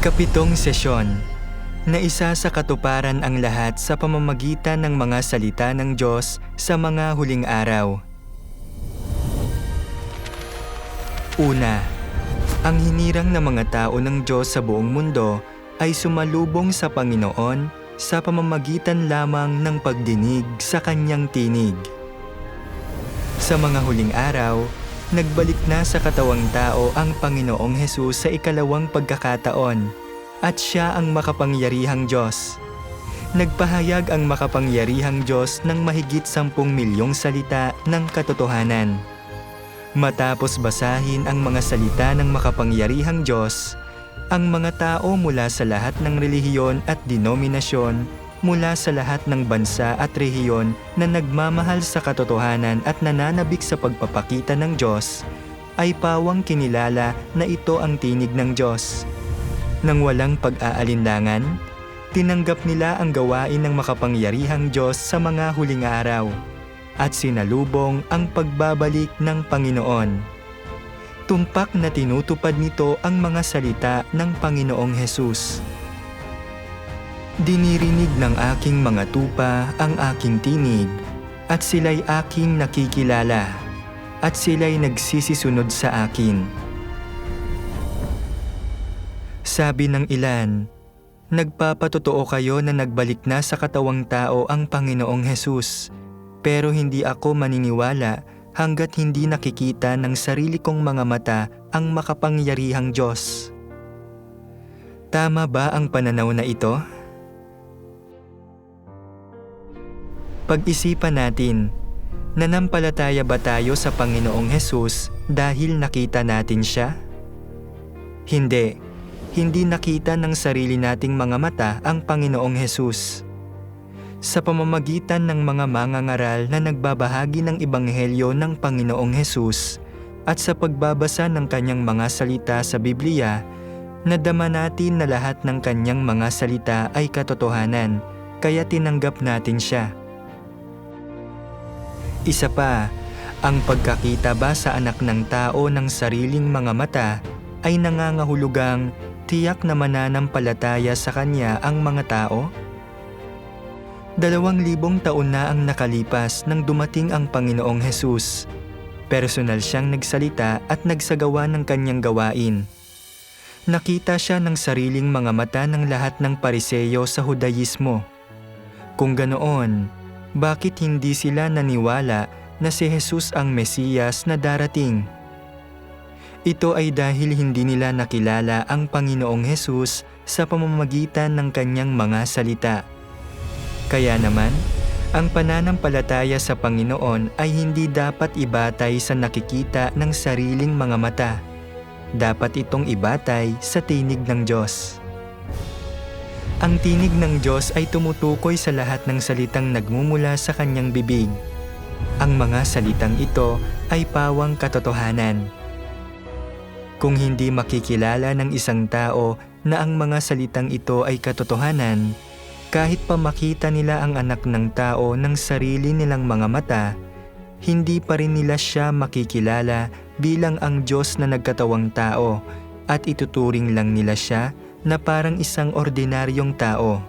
Ikapitong sesyon na isa sa katuparan ang lahat sa pamamagitan ng mga salita ng Diyos sa mga huling araw. Una, ang hinirang ng mga tao ng Diyos sa buong mundo ay sumalubong sa Panginoon sa pamamagitan lamang ng pagdinig sa Kanyang tinig. Sa mga huling araw, nagbalik na sa katawang tao ang Panginoong Hesus sa ikalawang pagkakataon at Siya ang makapangyarihang Diyos. Nagpahayag ang makapangyarihang Diyos ng mahigit 10 milyong salita ng katotohanan. Matapos basahin ang mga salita ng makapangyarihang Diyos, ang mga tao mula sa lahat ng relihiyon at denominasyon, mula sa lahat ng bansa at rehiyon na nagmamahal sa katotohanan at nananabik sa pagpapakita ng Diyos, ay pawang kinilala na ito ang tinig ng Diyos. Nang walang pag-aalinlangan, tinanggap nila ang gawain ng makapangyarihang Diyos sa mga huling araw at sinalubong ang pagbabalik ng Panginoon. Tumpak na tinutupad nito ang mga salita ng Panginoong Hesus. Dinirinig ng aking mga tupa ang aking tinig, at sila'y aking nakikilala, at sila'y nagsisisunod sa akin. Sabi ng ilan, nagpapatotoo kayo na nagbalik na sa katawang tao ang Panginoong Hesus, pero hindi ako maniniwala hanggat hindi nakikita ng sarili kong mga mata ang makapangyarihang Diyos. Tama ba ang pananaw na ito? Pag-isipan natin, nanampalataya ba tayo sa Panginoong Hesus dahil nakita natin Siya? Hindi. Hindi nakita ng sarili nating mga mata ang Panginoong Hesus. Sa pamamagitan ng mga mangangaral na nagbabahagi ng Ebanghelyo ng Panginoong Hesus at sa pagbabasa ng Kanyang mga salita sa Biblia, nadama natin na lahat ng Kanyang mga salita ay katotohanan, kaya tinanggap natin Siya. Isa pa, ang pagkakita ba sa anak ng tao ng sariling mga mata ay nangangahulugang tiyak na mananampalataya sa Kanya ang mga tao? 2,000 taon na ang nakalipas nang dumating ang Panginoong Hesus. Personal siyang nagsalita at nagsagawa ng Kanyang gawain. Nakita siya ng sariling mga mata ng lahat ng Pariseyo sa Hudaismo. Kung ganoon, bakit hindi sila naniwala na si Hesus ang Mesiyas na darating? Ito ay dahil hindi nila nakilala ang Panginoong Hesus sa pamamagitan ng Kanyang mga salita. Kaya naman, ang pananampalataya sa Panginoon ay hindi dapat ibatay sa nakikita ng sariling mga mata. Dapat itong ibatay sa tinig ng Diyos. Ang tinig ng Diyos ay tumutukoy sa lahat ng salitang nagmumula sa Kanyang bibig. Ang mga salitang ito ay pawang katotohanan. Kung hindi makikilala ng isang tao na ang mga salitang ito ay katotohanan, kahit pa makita nila ang anak ng tao ng sarili nilang mga mata, hindi pa rin nila siya makikilala bilang ang Diyos na nagkatawang tao at ituturing lang nila siya na parang isang ordinaryong tao.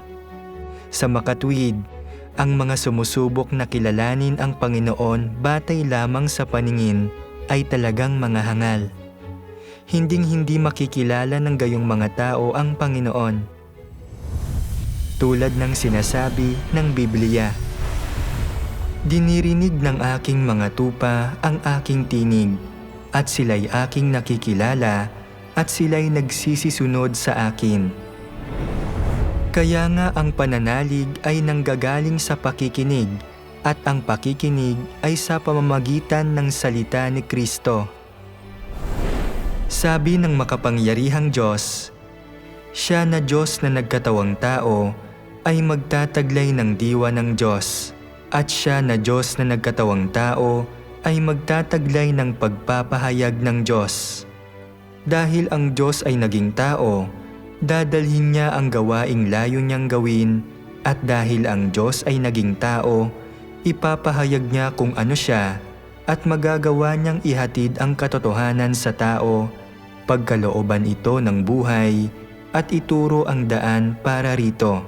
Sa makatuwid, ang mga sumusubok na kilalanin ang Panginoon batay lamang sa paningin ay talagang mga hangal. Hinding-hindi makikilala ng gayong mga tao ang Panginoon. Tulad ng sinasabi ng Biblia, dinirinig ng aking mga tupa ang aking tinig, at sila'y aking nakikilala, at sila'y nagsisisunod sa akin. Kaya nga ang pananalig ay nanggagaling sa pakikinig, at ang pakikinig ay sa pamamagitan ng salita ni Kristo. Sabi ng makapangyarihang Diyos, Siya na Diyos na nagkatawang tao ay magtataglay ng diwa ng Diyos, at Siya na Diyos na nagkatawang tao ay magtataglay ng pagpapahayag ng Diyos. Dahil ang Diyos ay naging tao, dadalhin Niya ang gawaing layo Niyang gawin, at dahil ang Diyos ay naging tao, ipapahayag Niya kung ano Siya, at magagawa Niyang ihatid ang katotohanan sa tao, pagkalooban ito ng buhay, at ituro ang daan para rito.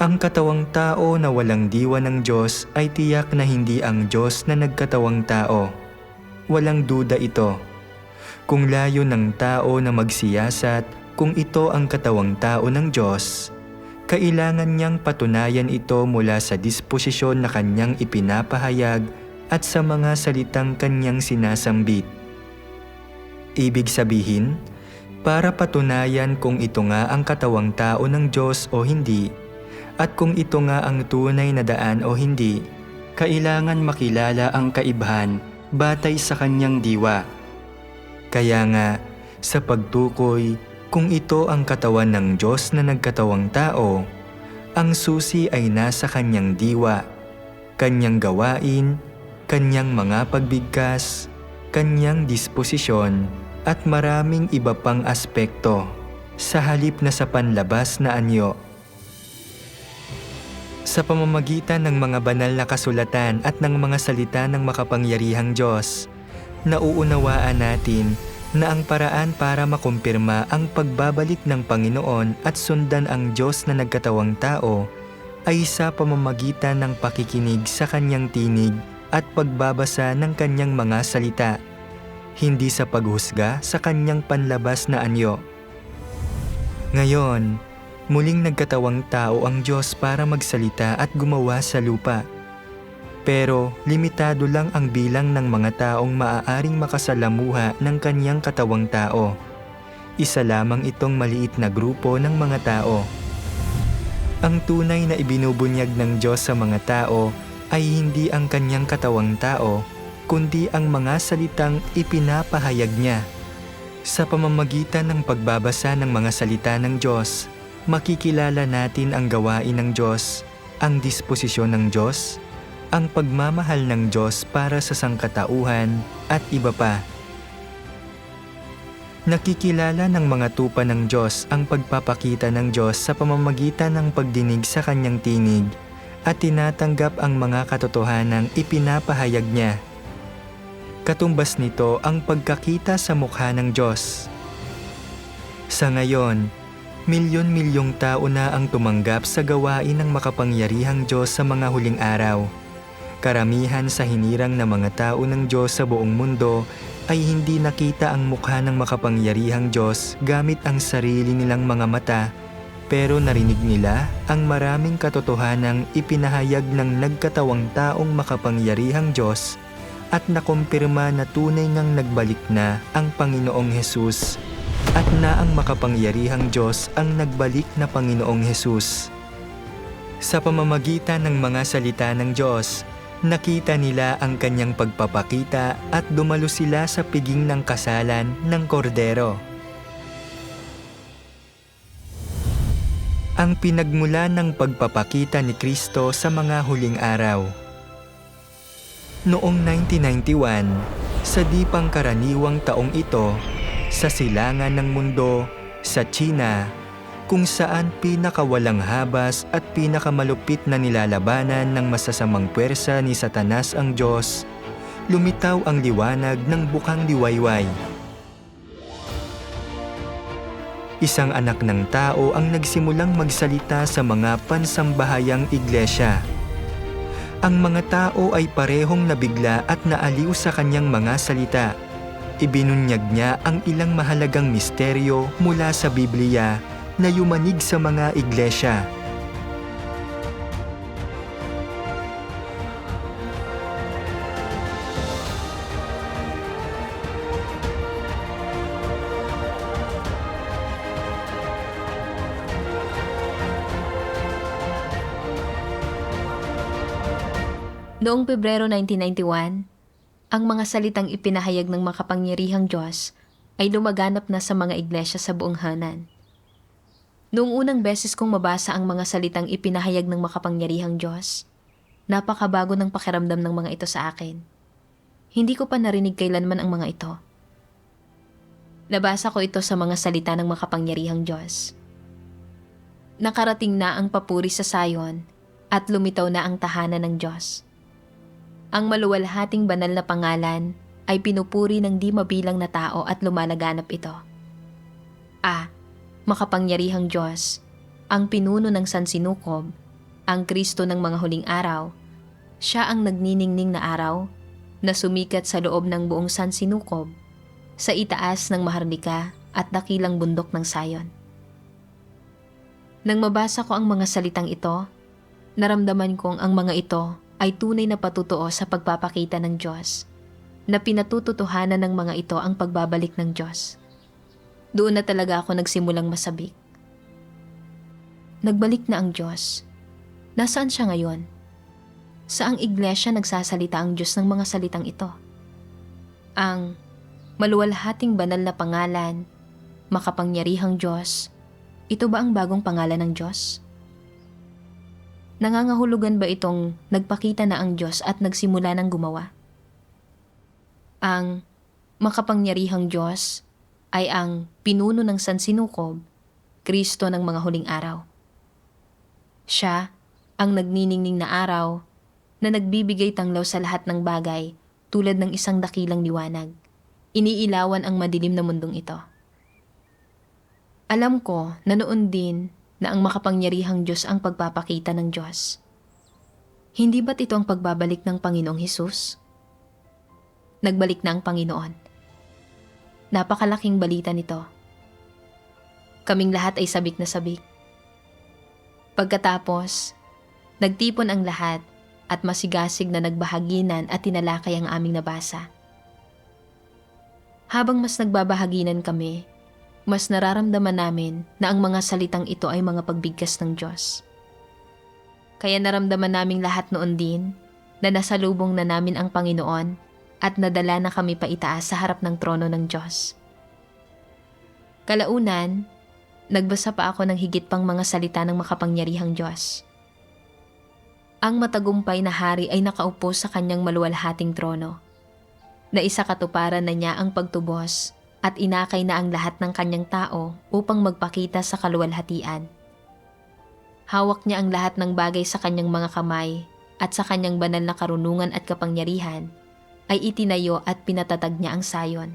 Ang katawang tao na walang diwa ng Diyos ay tiyak na hindi ang Diyos na nagkatawang tao. Walang duda ito. Kung layo ng tao na magsiyasat kung ito ang katawang tao ng Diyos, kailangan niyang patunayan ito mula sa disposisyon na kanyang ipinapahayag at sa mga salitang kanyang sinasambit. Ibig sabihin, para patunayan kung ito nga ang katawang tao ng Diyos o hindi, at kung ito nga ang tunay na daan o hindi, kailangan makilala ang kaibahan batay sa kanyang diwa. Kaya nga, sa pagtukoy kung ito ang katawan ng Diyos na nagkatawang tao, ang susi ay nasa kanyang diwa, kanyang gawain, kanyang mga pagbigkas, kanyang disposisyon, at maraming iba pang aspekto, sa halip na sa panlabas na anyo. Sa pamamagitan ng mga banal na kasulatan at ng mga salita ng makapangyarihang Diyos, nauunawaan natin na ang paraan para makumpirma ang pagbabalik ng Panginoon at sundan ang Diyos na nagkatawang tao ay sa pamamagitan ng pakikinig sa kanyang tinig at pagbabasa ng kanyang mga salita, hindi sa paghusga sa kanyang panlabas na anyo. Ngayon, muling nagkatawang tao ang Diyos para magsalita at gumawa sa lupa. Pero limitado lang ang bilang ng mga taong maaaring makasalamuha ng kanyang katawang tao. Isa lamang itong maliit na grupo ng mga tao. Ang tunay na ibinubunyag ng Diyos sa mga tao ay hindi ang kanyang katawang tao, kundi ang mga salitang ipinapahayag niya. Sa pamamagitan ng pagbabasa ng mga salita ng Diyos, makikilala natin ang gawain ng Diyos, ang disposisyon ng Diyos, ang pagmamahal ng Diyos para sa sangkatauhan, at iba pa. Nakikilala ng mga tupa ng Diyos ang pagpapakita ng Diyos sa pamamagitan ng pagdinig sa kanyang tinig at tinatanggap ang mga katotohanang ipinapahayag niya. Katumbas nito ang pagkakita sa mukha ng Diyos. Sa ngayon, milyon-milyong tao na ang tumanggap sa gawain ng makapangyarihang Diyos sa mga huling araw. Karamihan sa hinirang na mga tao ng Diyos sa buong mundo ay hindi nakita ang mukha ng makapangyarihang Diyos gamit ang sarili nilang mga mata, pero narinig nila ang maraming katotohanang ipinahayag ng nagkatawang taong makapangyarihang Diyos at nakumpirma na tunay ngang nagbalik na ang Panginoong Hesus at na ang makapangyarihang Diyos ang nagbalik na Panginoong Hesus. Sa pamamagitan ng mga salita ng Diyos, nakita nila ang kanyang pagpapakita at dumalo sila sa piging ng kasalan ng kordero. Ang pinagmula ng pagpapakita ni Kristo sa mga huling araw. Noong 1991, sa di pangkaraniwang taong ito, sa silangan ng mundo, sa China, kung saan pinakawalang habas at pinakamalupit na nilalabanan ng masasamang puwersa ni Satanas ang Diyos, lumitaw ang liwanag ng bukang liwayway. Isang anak ng tao ang nagsimulang magsalita sa mga pansambahayang iglesia. Ang mga tao ay parehong nabigla at naaliw sa kanyang mga salita. Ibinunyag niya ang ilang mahalagang misteryo mula sa Biblia na yumanig sa mga iglesia. Noong Pebrero 1991, ang mga salitang ipinahayag ng makapangyarihang Diyos ay lumaganap na sa mga iglesia sa buong Hanan. Noong unang beses kong mabasa ang mga salitang ipinahayag ng makapangyarihang Diyos, napakabago ng pakiramdam ng mga ito sa akin. Hindi ko pa narinig kailanman ang mga ito. Nabasa ko ito sa mga salita ng makapangyarihang Diyos. Nakarating na ang papuri sa Sayon at lumitaw na ang tahanan ng Diyos. Ang maluwalhating banal na pangalan ay pinupuri ng di mabilang na tao at lumalaganap ito. makapangyarihang Diyos, ang pinuno ng sansinukob, ang Kristo ng mga huling araw, siya ang nagniningning na araw na sumikat sa loob ng buong sansinukob, sa itaas ng maharlika at dakilang bundok ng Sayon. Nang mabasa ko ang mga salitang ito, naramdaman kong ang mga ito ay tunay na patutuo sa pagpapakita ng Diyos, na pinatututuhanan ng mga ito ang pagbabalik ng Diyos. Doon na talaga ako nagsimulang masabik. Nagbalik na ang Diyos. Nasaan siya ngayon? Saang iglesia nagsasalita ang Diyos ng mga salitang ito? Ang maluwalhating banal na pangalan, makapangyarihang Diyos, ito ba ang bagong pangalan ng Diyos? Nangangahulugan ba itong nagpakita na ang Diyos at nagsimula ng gumawa? Ang makapangyarihang Diyos ay ang pinuno ng sansinukob, Kristo ng mga huling araw. Siya ang nagniningning na araw na nagbibigay tanglaw sa lahat ng bagay tulad ng isang dakilang liwanag. Iniilawan ang madilim na mundong ito. Alam ko na noon din na ang makapangyarihang Diyos ang pagpapakita ng Diyos. Hindi ba't ito ang pagbabalik ng Panginoong Hesus? Nagbalik na ang Panginoon. Napakalaking balita nito. Kaming lahat ay sabik na sabik. Pagkatapos, nagtipon ang lahat at masigasig na nagbahaginan at tinalakay ang aming nabasa. Habang mas nagbabahaginan kami, mas nararamdaman namin na ang mga salitang ito ay mga pagbigkas ng Diyos. Kaya naramdaman naming lahat noon din na nasalubong na namin ang Panginoon at nadala na kami pa itaas sa harap ng trono ng Diyos. Kalaunan, nagbasa pa ako ng higit pang mga salita ng makapangyarihang Diyos. Ang matagumpay na hari ay nakaupo sa kanyang maluwalhating trono, na isa katuparan na niya ang pagtubos at inakay na ang lahat ng kanyang tao upang magpakita sa kaluwalhatian. Hawak niya ang lahat ng bagay sa kanyang mga kamay at sa kanyang banal na karunungan at kapangyarihan ay itinayo at pinatatag niya ang Sayon.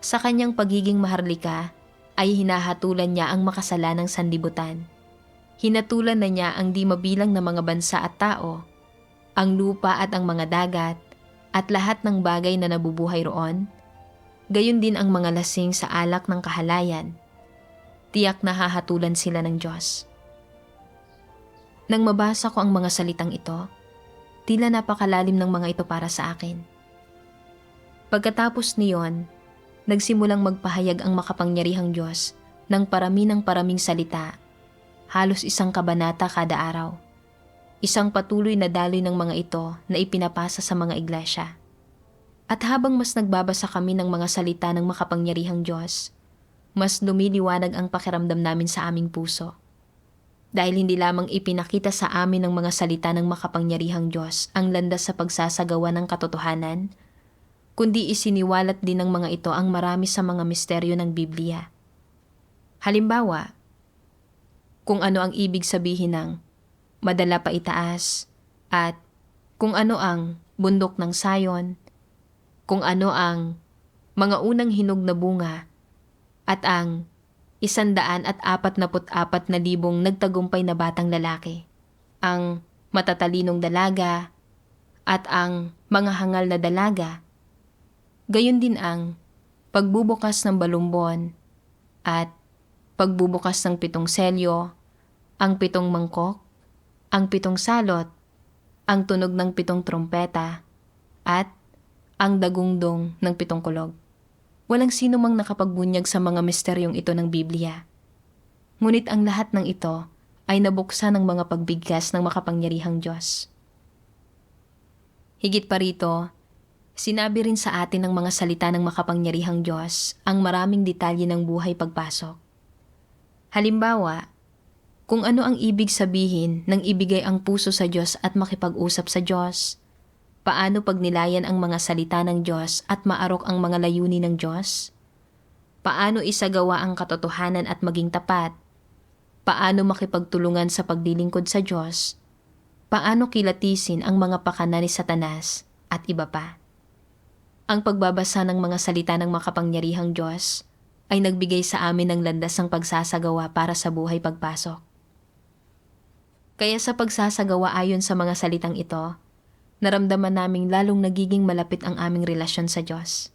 Sa kanyang pagiging maharlika ay hinahatulan niya ang makasalanang sanlibutan. Hinatulan na niya ang di mabilang na mga bansa at tao, ang lupa at ang mga dagat, at lahat ng bagay na nabubuhay roon, gayon din ang mga lasing sa alak ng kahalayan. Tiyak na hahatulan sila ng Diyos. Nang mabasa ko ang mga salitang ito, tila napakalalim ng mga ito para sa akin. Pagkatapos niyon, nagsimulang magpahayag ang makapangyarihang Diyos ng paraming salita, halos isang kabanata kada araw. Isang patuloy na daloy ng mga ito na ipinapasa sa mga iglesia. At habang mas nagbabasa kami ng mga salita ng makapangyarihang Diyos, mas lumiliwanag ang pakiramdam namin sa aming puso. Dahil hindi lamang ipinakita sa amin ng mga salita ng makapangyarihang Diyos ang landas sa pagsasagawa ng katotohanan, kundi isiniwalat din ng mga ito ang marami sa mga misteryo ng Biblia. Halimbawa, kung ano ang ibig sabihin ng madala pa itaas at kung ano ang bundok ng Sayon, kung ano ang mga unang hinog na bunga at ang 144,000 nagtagumpay na batang lalaki, ang matatalinong dalaga at ang mga hangal na dalaga, gayon din ang pagbubukas ng balumbon at pagbubukas ng 7 selyo, ang 7 mangkok, ang 7 salot, ang tunog ng 7 trompeta, at ang dagungdong ng 7 kulog. Walang sino mang nakapagbunyag sa mga misteryong ito ng Biblia. Ngunit ang lahat ng ito ay nabuksan ng mga pagbigkas ng makapangyarihang Diyos. Higit pa rito, sinabi rin sa atin ng mga salita ng makapangyarihang Diyos ang maraming detalye ng buhay pagpasok. Halimbawa, kung ano ang ibig sabihin ng ibigay ang puso sa Diyos at makipag-usap sa Diyos, paano pagnilayan ang mga salita ng Diyos at maarok ang mga layunin ng Diyos, paano isagawa ang katotohanan at maging tapat, paano makipagtulungan sa paglilingkod sa Diyos, paano kilatisin ang mga pakana ni Satanas, at iba pa. Ang pagbabasa ng mga salita ng makapangyarihang Diyos ay nagbigay sa amin ng landas ng pagsasagawa para sa buhay pagpasok. Kaya sa pagsasagawa ayon sa mga salitang ito, naramdaman naming lalong nagiging malapit ang aming relasyon sa Diyos.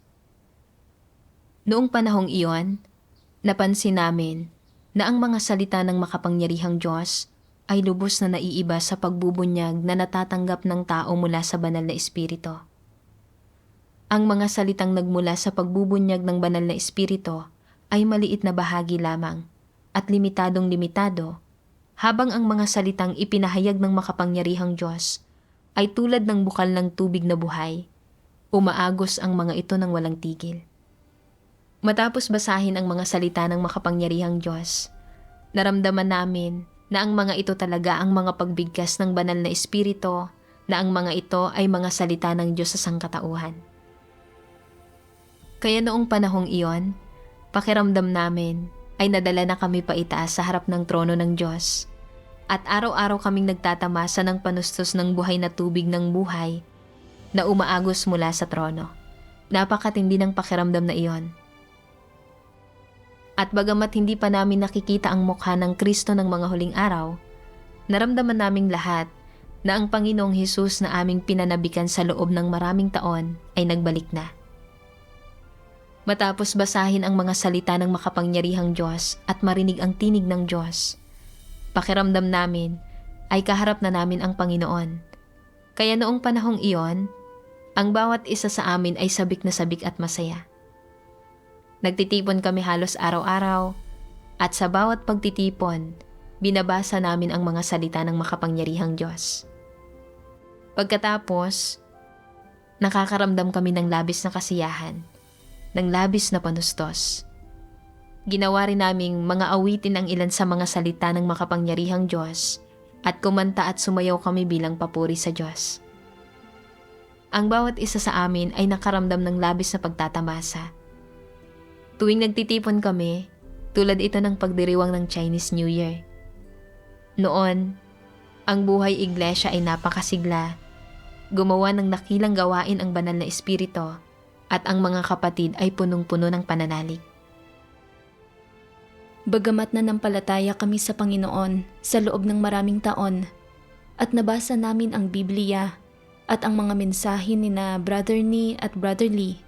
Noong panahong iyon, napansin namin na ang mga salita ng makapangyarihang Diyos ay lubos na naiiba sa pagbubunyag na natatanggap ng tao mula sa banal na Espiritu. Ang mga salitang nagmula sa pagbubunyag ng banal na Espiritu ay maliit na bahagi lamang at limitadong-limitado, habang ang mga salitang ipinahayag ng makapangyarihang Diyos ay tulad ng bukal ng tubig na buhay, umaagos ang mga ito ng walang tigil. Matapos basahin ang mga salita ng makapangyarihang Diyos, naramdaman namin na ang mga ito talaga ang mga pagbigkas ng banal na Espiritu, na ang mga ito ay mga salita ng Diyos sa sangkatauhan. Kaya noong panahong iyon, pakiramdam namin ay nadala na kami paitaas sa harap ng trono ng Diyos, at araw-araw kaming nagtatamasa ng panustos ng buhay na tubig ng buhay na umaagos mula sa trono. Napakatindi ng pakiramdam na iyon. At bagamat hindi pa namin nakikita ang mukha ng Kristo ng mga huling araw, naramdaman naming lahat na ang Panginoong Hesus na aming pinanabikan sa loob ng maraming taon ay nagbalik na. Matapos basahin ang mga salita ng makapangyarihang Diyos at marinig ang tinig ng Diyos, pakiramdam namin ay kaharap na namin ang Panginoon. Kaya noong panahong iyon, ang bawat isa sa amin ay sabik na sabik at masaya. Nagtitipon kami halos araw-araw, at sa bawat pagtitipon, binabasa namin ang mga salita ng makapangyarihang Diyos. Pagkatapos, nakakaramdam kami ng labis na kasiyahan, ng labis na panustos. Ginawa rin naming mga awitin ang ilan sa mga salita ng makapangyarihang Diyos at kumanta at sumayaw kami bilang papuri sa Diyos. Ang bawat isa sa amin ay nakaramdam ng labis na pagtatamasa. Tuwing nagtitipon kami, tulad ito ng pagdiriwang ng Chinese New Year. Noon, ang buhay iglesia ay napakasigla. Gumawa ng nakilang gawain ang banal na Espiritu, at ang mga kapatid ay punong-puno ng pananalig. Bagamat nanampalataya kami sa Panginoon sa loob ng maraming taon at nabasa namin ang Biblia at ang mga mensahe ni na Brother Ni at Brother Lee,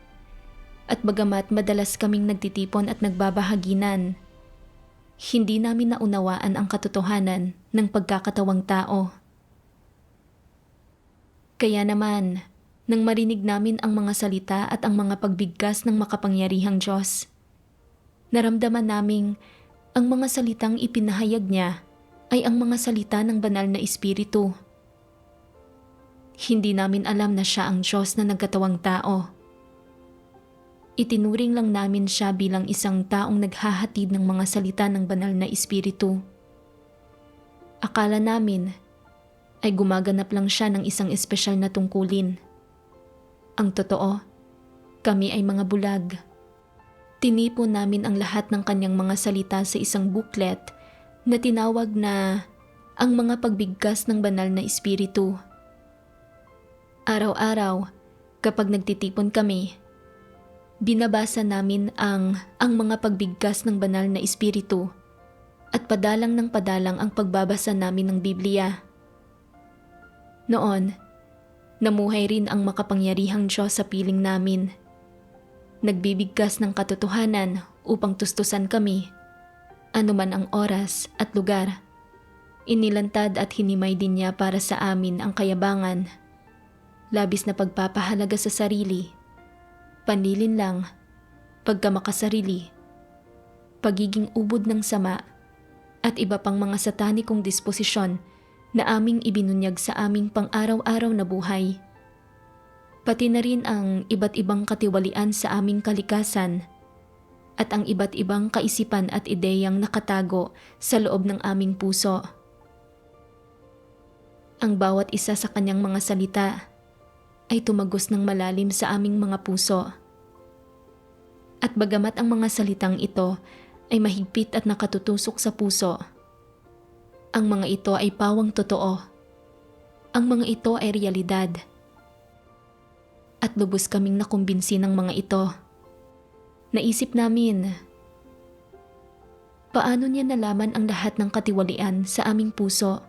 at bagamat madalas kaming nagtitipon at nagbabahaginan, hindi namin naunawaan ang katotohanan ng pagkakatawang tao. Kaya naman, nang marinig namin ang mga salita at ang mga pagbigkas ng makapangyarihang Diyos, naramdaman naming ang mga salitang ipinahayag niya ay ang mga salita ng banal na Espiritu. Hindi namin alam na siya ang Diyos na nagkatawang tao. Itinuring lang namin siya bilang isang taong naghahatid ng mga salita ng banal na Espiritu. Akala namin ay gumaganap lang siya ng isang espesyal na tungkulin. Ang totoo, kami ay mga bulag. Tinipon namin ang lahat ng kanyang mga salita sa isang booklet na tinawag na ang mga pagbigkas ng banal na Espiritu. Araw-araw, kapag nagtitipon kami, binabasa namin ang mga pagbigkas ng banal na Espiritu at padalang ng padalang ang pagbabasa namin ng Biblia. Noon, namuhay rin ang makapangyarihang Diyos sa piling namin. Nagbibigkas ng katotohanan upang tustusan kami, anuman ang oras at lugar. Inilantad at hinimay din niya para sa amin ang kayabangan, labis na pagpapahalaga sa sarili, panlilinlang, pagkamakasarili, pagiging ubod ng sama, at iba pang mga satanikong disposisyon na aming ibinunyag sa aming pang-araw-araw na buhay. Pati na rin ang iba't ibang katiwalian sa aming kalikasan at ang iba't ibang kaisipan at ideyang nakatago sa loob ng aming puso. Ang bawat isa sa kanyang mga salita ay tumagos ng malalim sa aming mga puso. At bagamat ang mga salitang ito ay mahigpit at nakatutusok sa puso, ang mga ito ay pawang totoo. Ang mga ito ay realidad. At lubos kaming nakumbinsi ng mga ito. Naisip namin Paano niya nalaman ang lahat ng katiwalian sa aming puso?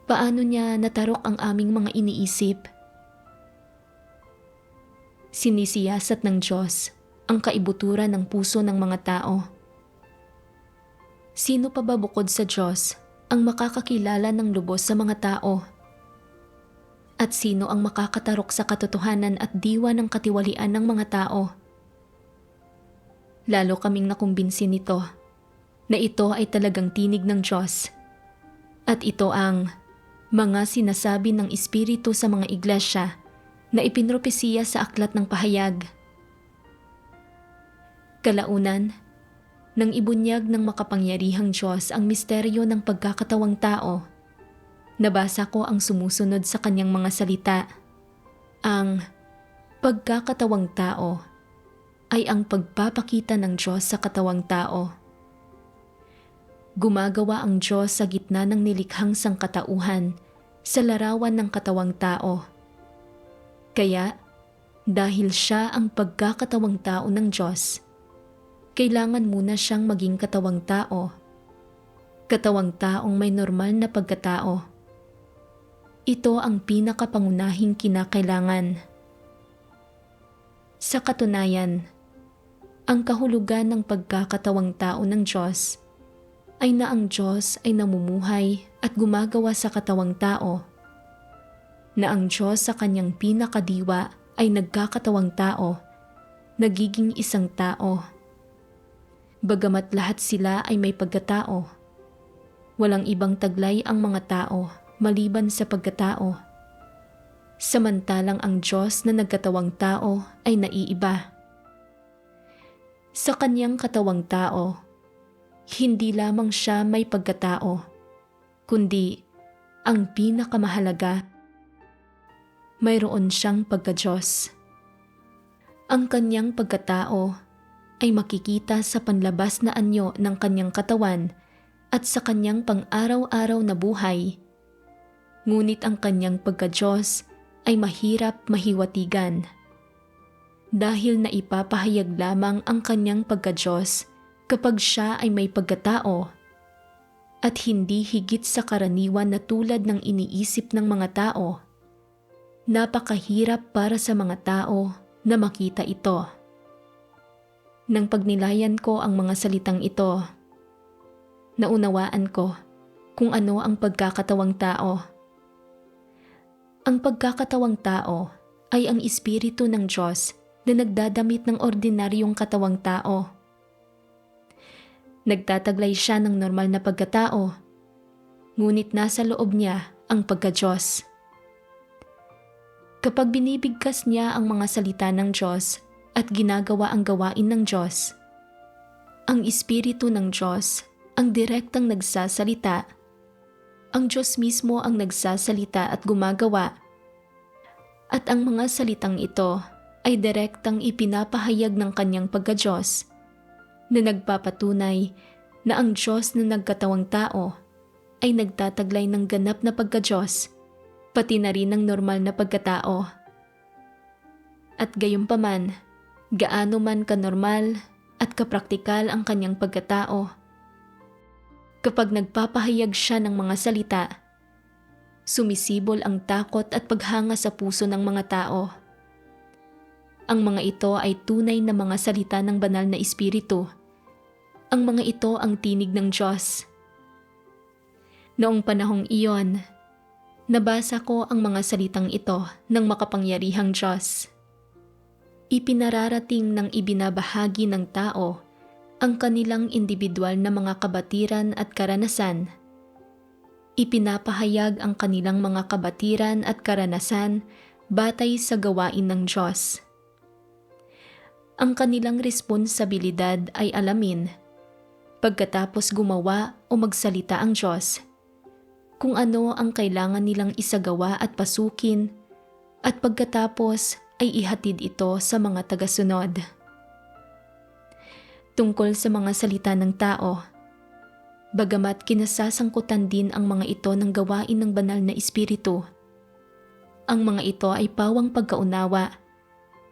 Paano niya natarok ang aming mga iniisip? Sinisiyasat ng Diyos ang kaibuturan ng puso ng mga tao. Sino pa ba bukod sa Diyos ang makakakilala ng lubos sa mga tao? At sino ang makakatarok sa katotohanan at diwa ng katiwalian ng mga tao? Lalo kaming nakumbinsi nito na ito ay talagang tinig ng Diyos. At ito ang mga sinasabi ng Espiritu sa mga iglesia na ipinropesiya sa aklat ng pahayag. Kalaunan, nang ibunyag ng makapangyarihang Diyos ang misteryo ng pagkakatawang tao, nabasa ko ang sumusunod sa kanyang mga salita. Ang pagkakatawang tao ay ang pagpapakita ng Diyos sa katawang tao. Gumagawa ang Diyos sa gitna ng nilikhang sangkatauhan sa larawan ng katawang tao. Kaya, dahil siya ang pagkakatawang tao ng Diyos, kailangan muna siyang maging katawang tao. Katawang taong may normal na pagkatao. Ito ang pinakapangunahing kinakailangan. Sa katunayan, ang kahulugan ng pagkakatawang tao ng Diyos ay na ang Diyos ay namumuhay at gumagawa sa katawang tao. Na ang Diyos sa kanyang pinakadiwa ay nagkakatawang tao, nagiging isang tao. Bagamat lahat sila ay may pagkatao, walang ibang taglay ang mga tao maliban sa pagkatao. Samantalang ang Diyos na nagkatawang tao ay naiiba. Sa kanyang katawang tao, hindi lamang siya may pagkatao, kundi ang pinakamahalaga, mayroon siyang pagka-Diyos. Ang kanyang pagkatao ay makikita sa panlabas na anyo ng kanyang katawan at sa kanyang pang-araw-araw na buhay. Ngunit ang kanyang pagka-Diyos ay mahirap mahiwatigan. Dahil naipapahayag lamang ang kanyang pagka-Diyos kapag siya ay may pagkatao at hindi higit sa karaniwan na tulad ng iniisip ng mga tao. Napakahirap para sa mga tao na makita ito. Nang pagnilayan ko ang mga salitang ito, naunawaan ko kung ano ang pagkakatawang tao. Ang pagkakatawang tao ay ang Espiritu ng Diyos na nagdadamit ng ordinaryong katawang tao. Nagtataglay siya ng normal na pagkatao, ngunit nasa loob niya ang pagka-Diyos. Kapag binibigkas niya ang mga salita ng Diyos at ginagawa ang gawain ng Diyos, ang Espiritu ng Diyos ang direktang nagsasalita. Ang Diyos mismo ang nagsasalita at gumagawa. At ang mga salitang ito ay direktang ipinapahayag ng kanyang pagka-Diyos na nagpapatunay na ang Diyos na nagkatawang tao ay nagtataglay ng ganap na pagka-Diyos, pati na rin ng normal na pagkatao. At gayunpaman, gaano man kanormal at kapraktikal ang kanyang pagkatao, kapag nagpapahayag siya ng mga salita, sumisibol ang takot at paghanga sa puso ng mga tao. Ang mga ito ay tunay na mga salita ng banal na Espiritu. Ang mga ito ang tinig ng Diyos. Noong panahong iyon, nabasa ko ang mga salitang ito ng makapangyarihang Diyos. Ipinararating ng ibinabahagi ng tao ang kanilang individual na mga kabatiran at karanasan. Ipinapahayag ang kanilang mga kabatiran at karanasan batay sa gawain ng Diyos. Ang kanilang responsibilidad ay alamin, pagkatapos gumawa o magsalita ang Diyos, kung ano ang kailangan nilang isagawa at pasukin, at pagkatapos ay ihatid ito sa mga tagasunod. Tungkol sa mga salita ng tao, bagamat kinasasangkutan din ang mga ito ng gawain ng banal na Espiritu, ang mga ito ay pawang pagkaunawa,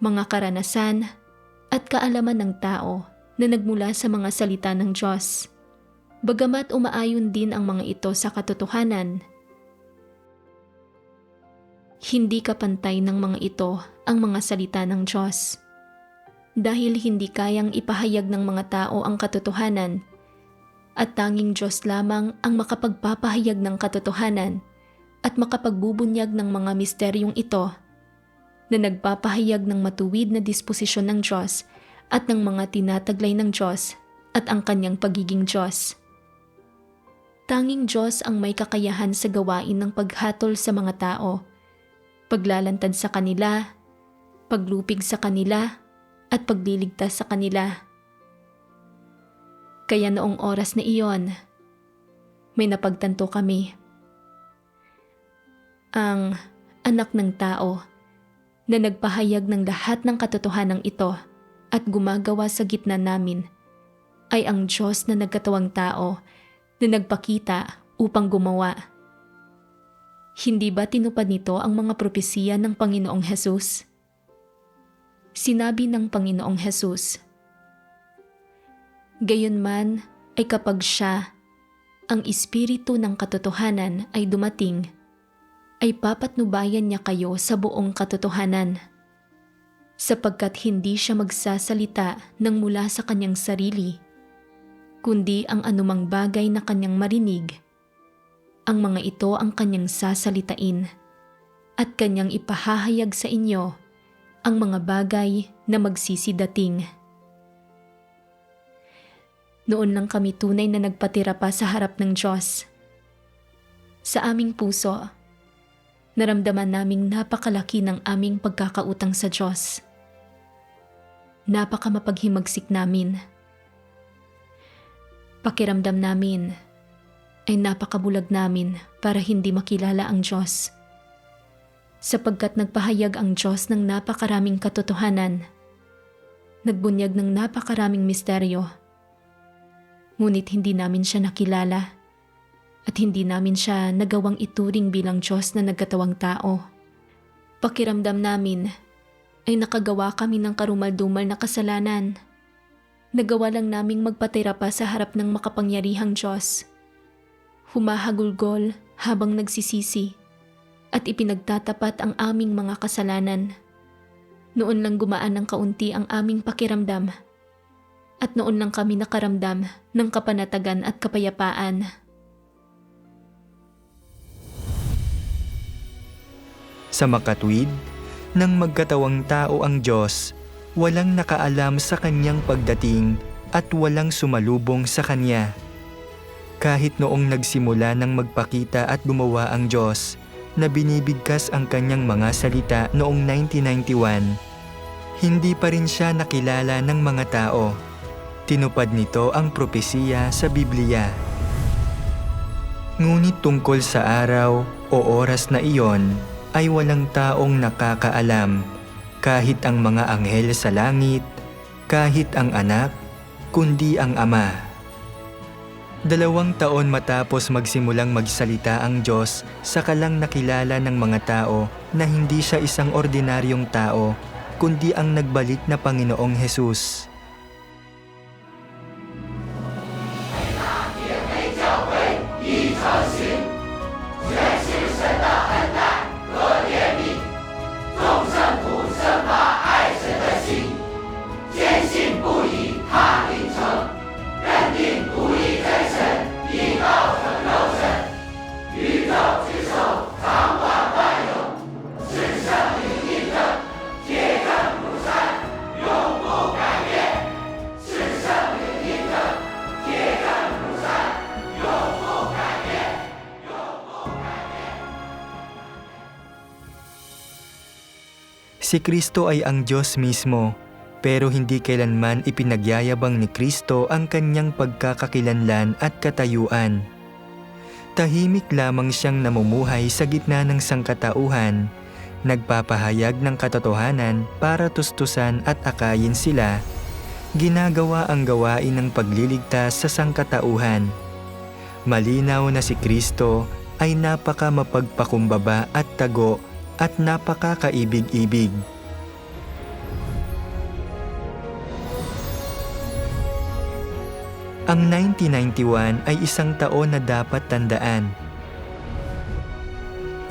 mga karanasan at kaalaman ng tao na nagmula sa mga salita ng Diyos. Bagamat umaayon din ang mga ito sa katotohanan, hindi kapantay ng mga ito ang mga salita ng Diyos. Dahil hindi kayang ipahayag ng mga tao ang katotohanan, at tanging Diyos lamang ang makapagpapahayag ng katotohanan at makapagbubunyag ng mga misteryong ito na nagpapahayag ng matuwid na disposisyon ng Diyos at ng mga tinataglay ng Diyos at ang kanyang pagiging Diyos. Tanging Diyos ang may kakayahan sa gawain ng paghatol sa mga tao, paglalantad sa kanila, paglupig sa kanila, at pagliligtas sa kanila. Kaya noong oras na iyon, may napagtanto kami. Ang anak ng tao na nagpahayag ng lahat ng katotohanan ito at gumagawa sa gitna namin ay ang Diyos na nagkatawang tao na nagpakita upang gumawa. Hindi ba tinupad nito ang mga propesiya ng Panginoong Hesus? Sinabi ng Panginoong Hesus, "Gayunman ay kapag siya, ang Espiritu ng katotohanan ay dumating, ay papatnubayan niya kayo sa buong katotohanan, sapagkat hindi siya magsasalita ng mula sa kanyang sarili, kundi ang anumang bagay na kanyang marinig, ang mga ito ang kanyang sasalitain, at kanyang ipahahayag sa inyo ang mga bagay na magsisidating." Noon lang kami tunay na nagpatira pa sa harap ng Diyos. Sa aming puso, naramdaman naming napakalaki ng aming pagkakautang sa Diyos. Napakamapaghimagsik namin. Pakiramdam namin ay napakabulag namin para hindi makilala ang Diyos. Sapagkat nagpahayag ang Diyos ng napakaraming katotohanan, nagbunyag ng napakaraming misteryo, ngunit hindi namin siya nakilala at hindi namin siya nagawang ituring bilang Diyos na nagkatawang tao. Pakiramdam namin ay nakagawa kami ng karumal-dumal na kasalanan. Nagawa lang naming magpatira pa sa harap ng makapangyarihang Diyos. Humahagulgol habang nagsisisi at ipinagtatapat ang aming mga kasalanan. Noon lang gumaan ng kaunti ang aming pakiramdam at noon lang kami nakaramdam ng kapanatagan at kapayapaan. Sa makatwid, nang magkatawang tao ang Diyos, walang nakaalam sa kanyang pagdating at walang sumalubong sa kanya. Kahit noong nagsimula ng magpakita at gumawa ang Diyos, na binibigkas ang kanyang mga salita noong 1991, hindi pa rin siya nakilala ng mga tao. Tinupad nito ang propesiya sa Biblia. Ngunit tungkol sa araw o oras na iyon ay walang taong nakakaalam, kahit ang mga anghel sa langit, kahit ang anak, kundi ang Ama. 2 taon matapos magsimulang magsalita ang Diyos, saka lang nakilala ng mga tao na hindi siya isang ordinaryong tao, kundi ang nagbalik na Panginoong Hesus. Si Kristo ay ang Diyos mismo, pero hindi kailanman ipinagyayabang ni Kristo ang kanyang pagkakakilanlan at katayuan. Tahimik lamang siyang namumuhay sa gitna ng sangkatauhan, nagpapahayag ng katotohanan para tustusan at akayin sila, ginagawa ang gawain ng pagliligtas sa sangkatauhan. Malinaw na si Kristo ay napaka mapagpakumbaba at tago at napakakaibig-ibig. Ang 1991 ay isang taon na dapat tandaan.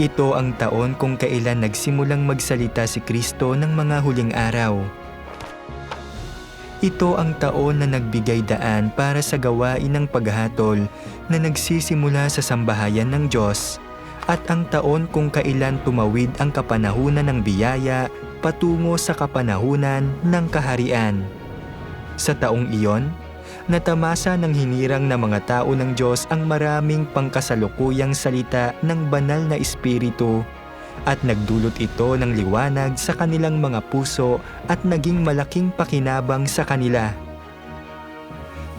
Ito ang taon kung kailan nagsimulang magsalita si Kristo ng mga huling araw. Ito ang taon na nagbigay daan para sa gawain ng paghatol na nagsisimula sa sambahayan ng Diyos, at ang taon kung kailan tumawid ang kapanahunan ng biyaya patungo sa kapanahunan ng kaharian. Sa taong iyon, natamasa ng hinirang na mga tao ng Diyos ang maraming pangkasalukuyang salita ng banal na Espiritu, at nagdulot ito ng liwanag sa kanilang mga puso at naging malaking pakinabang sa kanila.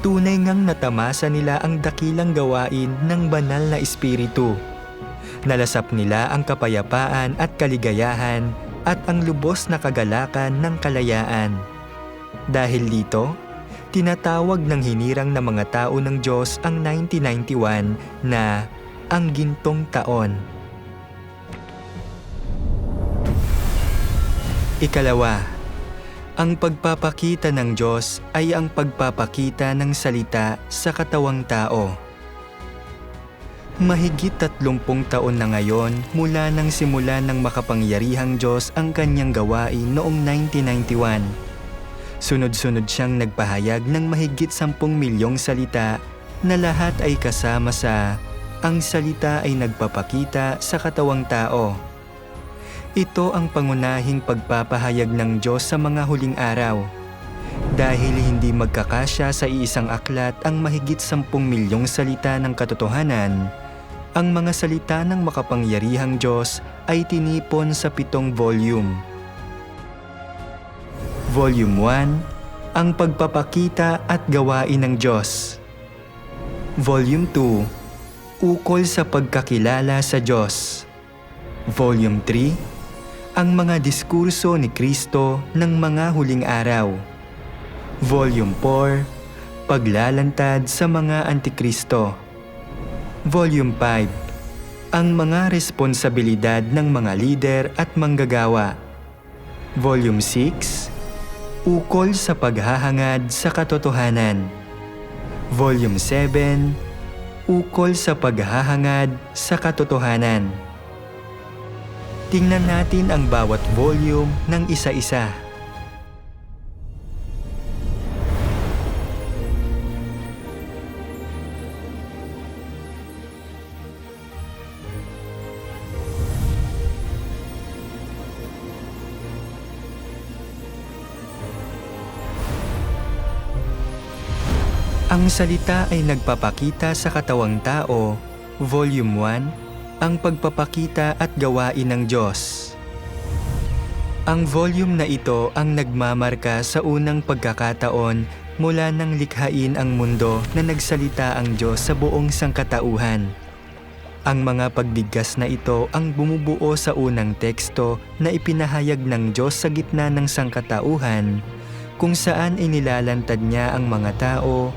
Tunay ngang natamasa nila ang dakilang gawain ng banal na Espiritu. Nalasap nila ang kapayapaan at kaligayahan at ang lubos na kagalakan ng kalayaan. Dahil dito, tinatawag ng hinirang na mga tao ng Diyos ang 1991 na ang gintong taon. Ikalawa, ang pagpapakita ng Diyos ay ang pagpapakita ng salita sa katawang tao. Mahigit 30 taon na ngayon mula nang simula ng makapangyarihang Diyos ang kanyang gawain noong 1991. Sunod-sunod siyang nagpahayag ng mahigit 10 milyong salita na lahat ay kasama sa "ang salita ay nagpapakita sa katawang tao". Ito ang pangunahing pagpapahayag ng Diyos sa mga huling araw. Dahil hindi magkakasya sa iisang aklat ang mahigit 10 milyong salita ng katotohanan, ang mga salita ng makapangyarihang Diyos ay tinipon sa 7 volume. Volume 1, ang pagpapakita at gawain ng Diyos. Volume 2, ukol sa pagkakilala sa Diyos. Volume 3, ang mga diskurso ni Kristo ng mga huling araw. Volume 4, paglalantad sa mga antikristo. Volume 5, ang mga responsibilidad ng mga lider at manggagawa. Volume 6, ukol sa paghahangad sa katotohanan. Volume 7, ukol sa paghahangad sa katotohanan. Tingnan natin ang bawat volume ng isa-isa. Ang salita ay nagpapakita sa katawang tao, Volume 1, ang pagpapakita at gawain ng Diyos. Ang volume na ito ang nagmamarka sa unang pagkakataon mula nang likhain ang mundo na nagsalita ang Diyos sa buong sangkatauhan. Ang mga pagbigkas na ito ang bumubuo sa unang teksto na ipinahayag ng Diyos sa gitna ng sangkatauhan, kung saan inilalantad niya ang mga tao,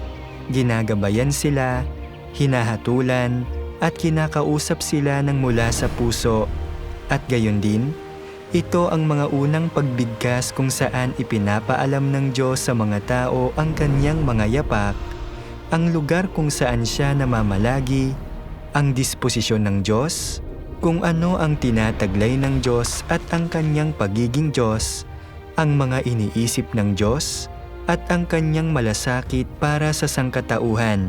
ginagabayan sila, hinahatulan, at kinakausap sila ng mula sa puso. At gayon din, ito ang mga unang pagbigkas kung saan ipinapaalam ng Diyos sa mga tao ang kanyang mga yapak, ang lugar kung saan siya namamalagi, ang disposisyon ng Diyos, kung ano ang tinataglay ng Diyos at ang kanyang pagiging Diyos, ang mga iniisip ng Diyos, at ang kanyang malasakit para sa sangkatauhan.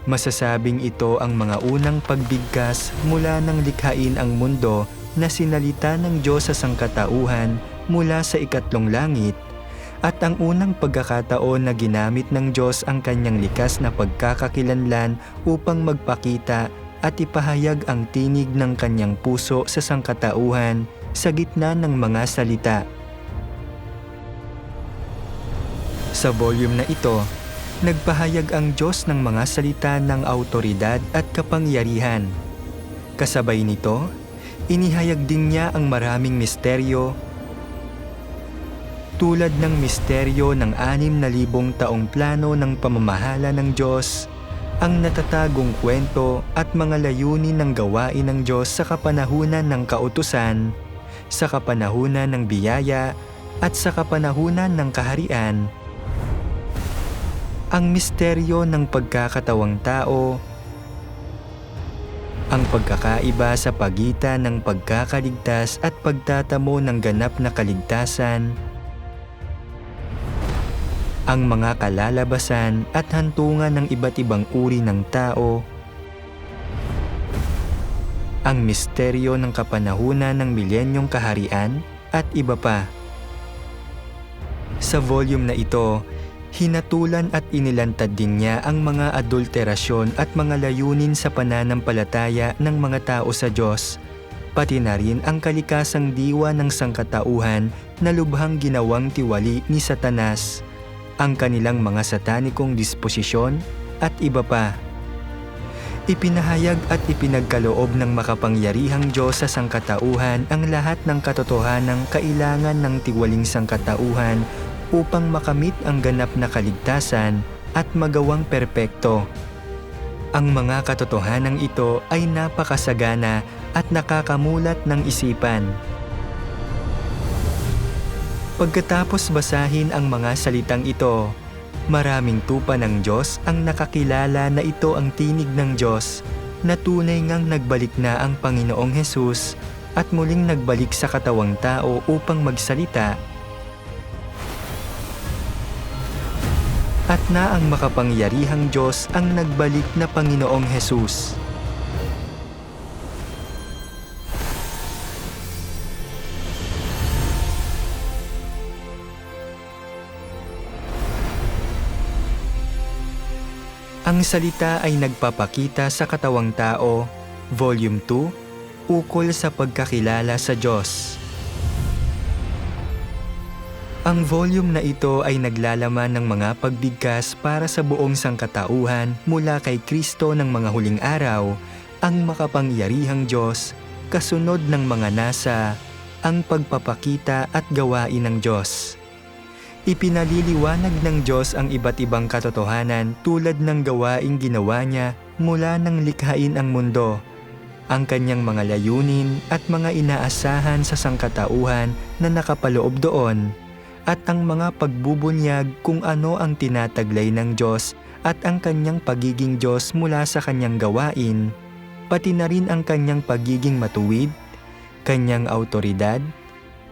Masasabing ito ang mga unang pagbigkas mula nang likhain ang mundo na sinalita ng Diyos sa sangkatauhan mula sa ikatlong langit, at ang unang pagkakataon na ginamit ng Diyos ang kanyang likas na pagkakakilanlan upang magpakita at ipahayag ang tinig ng kanyang puso sa sangkatauhan sa gitna ng mga salita. Sa volume na ito, nagpahayag ang Diyos ng mga salita ng awtoridad at kapangyarihan. Kasabay nito, inihayag din niya ang maraming misteryo, tulad ng misteryo ng 6,000 taong plano ng pamamahala ng Diyos, ang natatagong kwento at mga layunin ng gawain ng Diyos sa kapanahunan ng kautusan, sa kapanahunan ng biyaya, at sa kapanahunan ng kaharian, ang misteryo ng pagkakatawang tao, ang pagkakaiba sa pagitan ng pagkakaligtas at pagtatamo ng ganap na kaligtasan, ang mga kalalabasan at hantungan ng iba't ibang uri ng tao, ang misteryo ng kapanahunan ng milenyong kaharian, at iba pa. Sa volume na ito, hinatulan at inilantad din niya ang mga adulterasyon at mga layunin sa pananampalataya ng mga tao sa Diyos, pati na rin ang kalikasang diwa ng sangkatauhan na lubhang ginawang tiwali ni Satanas, ang kanilang mga satanikong disposisyon at iba pa. Ipinahayag at ipinagkaloob ng makapangyarihang Diyos sa sangkatauhan ang lahat ng katotohanang kailangan ng tiwaling sangkatauhan upang makamit ang ganap na kaligtasan at magawang perpekto. Ang mga katotohanang ito ay napakasagana at nakakamulat ng isipan. Pagkatapos basahin ang mga salitang ito, maraming tupa ng Diyos ang nakakilala na ito ang tinig ng Diyos, na tunay ngang nagbalik na ang Panginoong Hesus at muling nagbalik sa katawang tao upang magsalita, at na ang makapangyarihang Diyos ang nagbalik na Panginoong Hesus. Ang salita ay nagpapakita sa katawang tao, Volume 2, ukol sa pagkakilala sa Diyos. Ang volume na ito ay naglalaman ng mga pagbigkas para sa buong sangkatauhan mula kay Kristo ng mga huling araw, ang makapangyarihang Diyos, kasunod ng mga nasa, ang pagpapakita at gawain ng Diyos. Ipinaliliwanag ng Diyos ang iba't ibang katotohanan tulad ng gawaing ginawa niya mula nang likhain ang mundo, ang kanyang mga layunin at mga inaasahan sa sangkatauhan na nakapaloob doon, at ang mga pagbubunyag kung ano ang tinataglay ng Diyos at ang kanyang pagiging Diyos mula sa kanyang gawain, pati na rin ang kanyang pagiging matuwid, kanyang autoridad,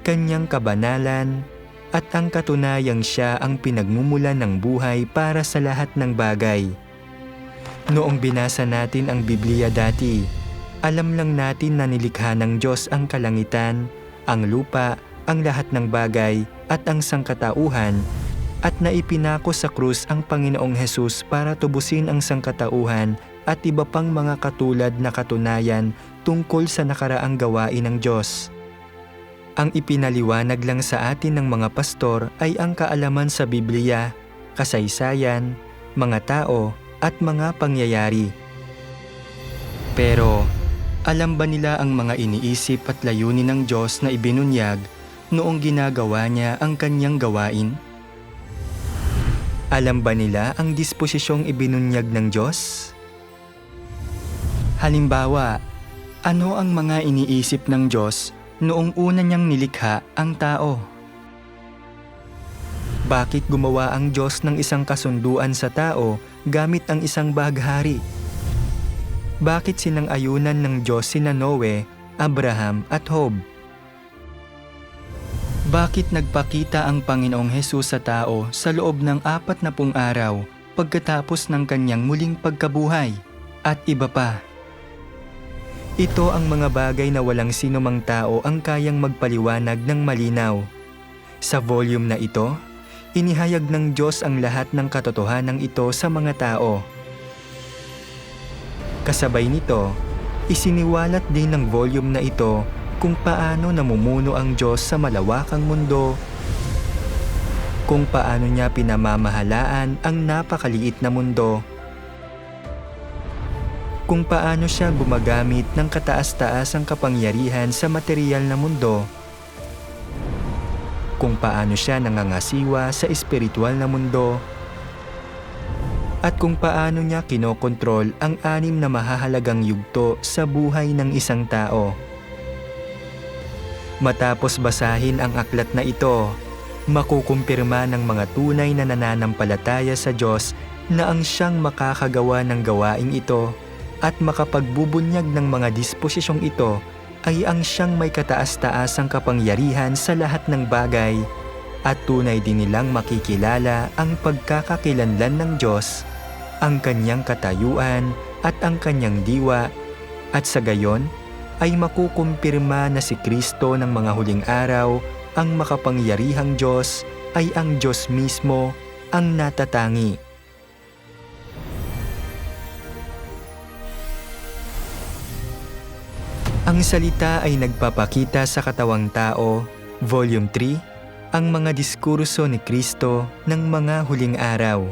kanyang kabanalan, at ang katunayang siya ang pinagmumulan ng buhay para sa lahat ng bagay. Noong binasa natin ang Biblia dati, alam lang natin na nilikha ng Diyos ang kalangitan, ang lupa, ang lahat ng bagay, at ang sangkatauhan, at naipinako sa krus ang Panginoong Hesus para tubusin ang sangkatauhan at iba pang mga katulad na katunayan tungkol sa nakaraang gawain ng Diyos. Ang ipinaliwanag lang sa atin ng mga pastor ay ang kaalaman sa Biblia, kasaysayan, mga tao, at mga pangyayari. Pero, alam ba nila ang mga iniisip at layunin ng Diyos na ibinunyag noong ginagawa niya ang kanyang gawain? Alam ba nila ang disposisyong ibinunyag ng Diyos? Halimbawa, ano ang mga iniisip ng Diyos noong una niyang nilikha ang tao? Bakit gumawa ang Diyos ng isang kasunduan sa tao gamit ang isang baghari? Bakit sinang-ayunan ng Diyos sina Noe, Abraham at Job? Bakit nagpakita ang Panginoong Hesus sa tao sa loob ng 40 araw pagkatapos ng kanyang muling pagkabuhay? At iba pa. Ito ang mga bagay na walang sinumang tao ang kayang magpaliwanag ng malinaw. Sa volume na ito, inihayag ng Diyos ang lahat ng katotohanan ito sa mga tao. Kasabay nito, isiniwalat din ng volume na ito kung paano namumuno ang Diyos sa malawakang mundo, kung paano niya pinamamahalaan ang napakaliit na mundo, kung paano siya gumagamit ng kataas-taasang kapangyarihan sa material na mundo, kung paano siya nangangasiwa sa espiritual na mundo, at kung paano niya kinokontrol ang 6 na mahahalagang yugto sa buhay ng isang tao. Matapos basahin ang aklat na ito, makukumpirma ng mga tunay na nananampalataya sa Diyos na ang siyang makakagawa ng gawaing ito at makapagbubunyag ng mga disposisyong ito ay ang siyang may kataas-taasang kapangyarihan sa lahat ng bagay at tunay din nilang makikilala ang pagkakakilanlan ng Diyos, ang kanyang katayuan at ang kanyang diwa, at sa gayon ay makukumpirma na si Kristo ng mga huling araw, ang makapangyarihang Diyos, ay ang Diyos mismo, ang natatangi. Ang salita ay nagpapakita sa katawang tao, Volume 3, ang mga diskurso ni Kristo ng mga huling araw.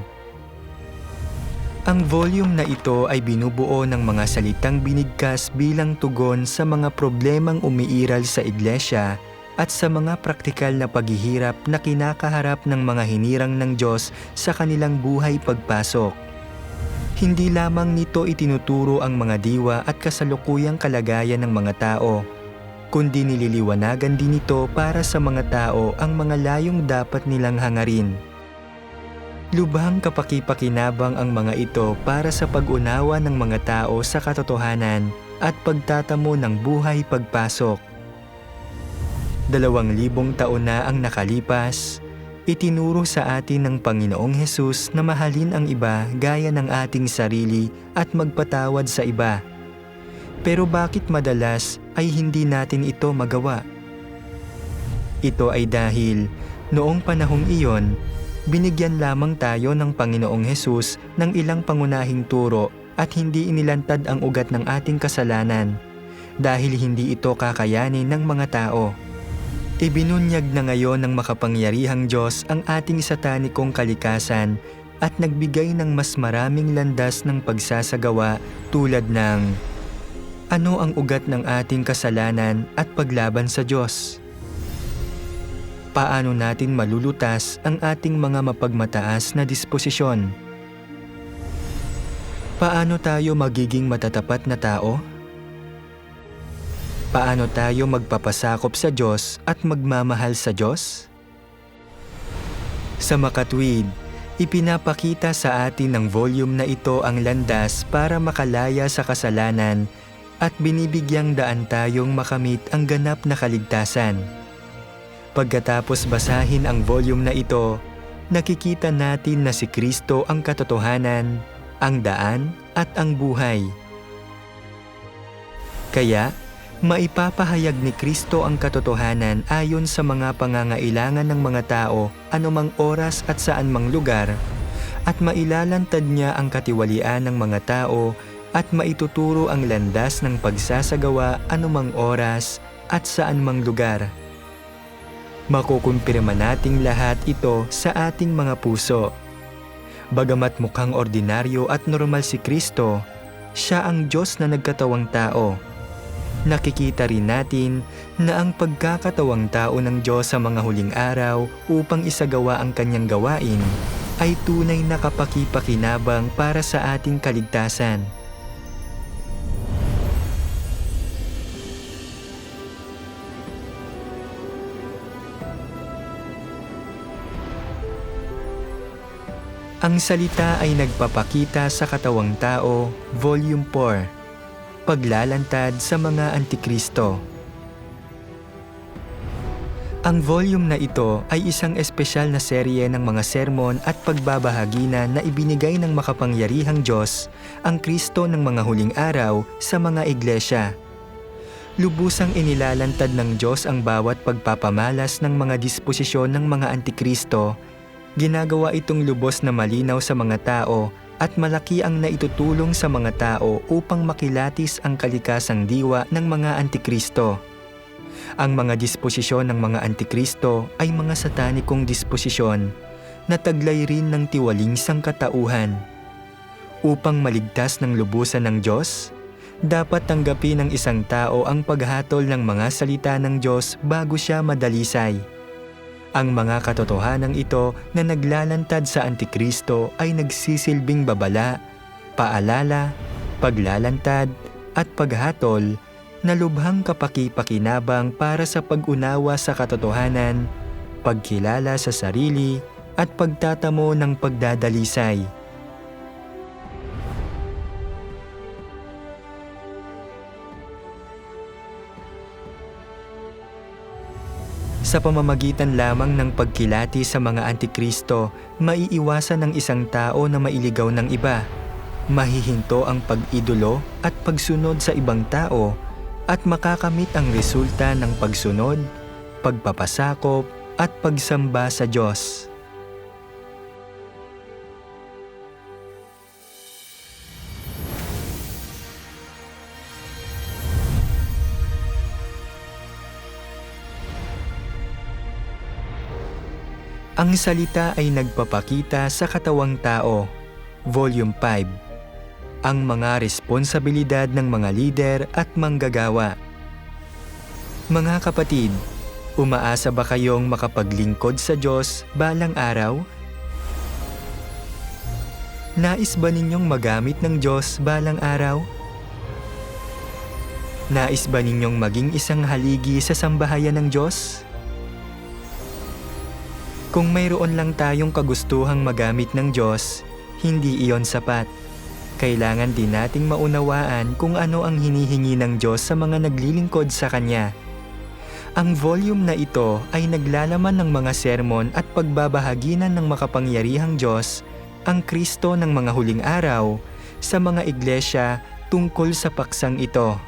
Ang volume na ito ay binubuo ng mga salitang binigkas bilang tugon sa mga problemang umiiral sa iglesia at sa mga praktikal na paghihirap na kinakaharap ng mga hinirang ng Diyos sa kanilang buhay pagpasok. Hindi lamang nito itinuturo ang mga diwa at kasalukuyang kalagayan ng mga tao, kundi nililiwanagan din ito para sa mga tao ang mga layong dapat nilang hangarin. Lubhang kapakipakinabang ang mga ito para sa pag-unawa ng mga tao sa katotohanan at pagtatamo ng buhay pagpasok. 2,000 taon na ang nakalipas, itinuro sa atin ng Panginoong Hesus na mahalin ang iba gaya ng ating sarili at magpatawad sa iba. Pero bakit madalas ay hindi natin ito magawa? Ito ay dahil noong panahong iyon, binigyan lamang tayo ng Panginoong Hesus ng ilang pangunahing turo at hindi inilantad ang ugat ng ating kasalanan dahil hindi ito kakayanin ng mga tao. Ibinunyag na ngayon ng makapangyarihang Diyos ang ating satanikong kalikasan at nagbigay ng mas maraming landas ng pagsasagawa tulad ng ano ang ugat ng ating kasalanan at paglaban sa Diyos? Paano natin malulutas ang ating mga mapagmataas na disposisyon? Paano tayo magiging matatapat na tao? Paano tayo magpapasakop sa Diyos at magmamahal sa Diyos? Sa makatwid, ipinapakita sa atin ng volume na ito ang landas para makalaya sa kasalanan at binibigyang daan tayong makamit ang ganap na kaligtasan. Pagkatapos basahin ang volume na ito, nakikita natin na si Kristo ang katotohanan, ang daan at ang buhay. Kaya, maipapahayag ni Kristo ang katotohanan ayon sa mga pangangailangan ng mga tao anumang oras at saan mang lugar, at mailalantad niya ang katiwalian ng mga tao at maituturo ang landas ng pagsasagawa anumang oras at saan mang lugar. Makukumpirma nating lahat ito sa ating mga puso. Bagamat mukhang ordinaryo at normal si Kristo, siya ang Diyos na nagkatawang tao. Nakikita rin natin na ang pagkakatawang tao ng Diyos sa mga huling araw upang isagawa ang kanyang gawain ay tunay na kapakipakinabang para sa ating kaligtasan. Ang salita ay nagpapakita sa katawang tao, Volume 4, Paglalantad sa mga Antikristo. Ang volume na ito ay isang espesyal na serye ng mga sermon at pagbabahagina na ibinigay ng makapangyarihang Diyos, ang Kristo ng mga huling araw sa mga iglesia. Lubusang inilalantad ng Diyos ang bawat pagpapamalas ng mga disposisyon ng mga Antikristo. Ginagawa itong lubos na malinaw sa mga tao at malaki ang naitutulong sa mga tao upang makilatis ang kalikasang diwa ng mga Antikristo. Ang mga disposisyon ng mga Antikristo ay mga satanikong disposisyon na taglay rin ng tiwaling sangkatauhan. Upang maligtas ng lubusan ng Diyos, dapat tanggapin ng isang tao ang paghatol ng mga salita ng Diyos bago siya madalisay. Ang mga katotohanan ito na naglalantad sa Antikristo ay nagsisilbing babala, paalala, paglalantad at paghatol na lubhang kapakipakinabang para sa pag-unawa sa katotohanan, pagkilala sa sarili at pagtatamo ng pagdadalisay. Sa pamamagitan lamang ng pagkilati sa mga antikristo, maiiwasan ng isang tao na mailigaw ng iba. Mahihinto ang pag-idolo at pagsunod sa ibang tao at makakamit ang resulta ng pagsunod, pagpapasakop at pagsamba sa Diyos. Ang salita ay nagpapakita sa katawang tao. Volume 5. Ang mga responsibilidad ng mga lider at manggagawa. Mga kapatid, umaasa ba kayong makapaglingkod sa Diyos balang araw? Nais ba ninyong magamit ng Diyos balang araw? Nais ba ninyong maging isang haligi sa sambahayan ng Diyos? Kung mayroon lang tayong kagustuhang magamit ng Diyos, hindi iyon sapat. Kailangan din nating maunawaan kung ano ang hinihingi ng Diyos sa mga naglilingkod sa Kanya. Ang volume na ito ay naglalaman ng mga sermon at pagbabahaginan ng makapangyarihang Diyos, ang Kristo ng mga huling araw, sa mga iglesia tungkol sa paksang ito.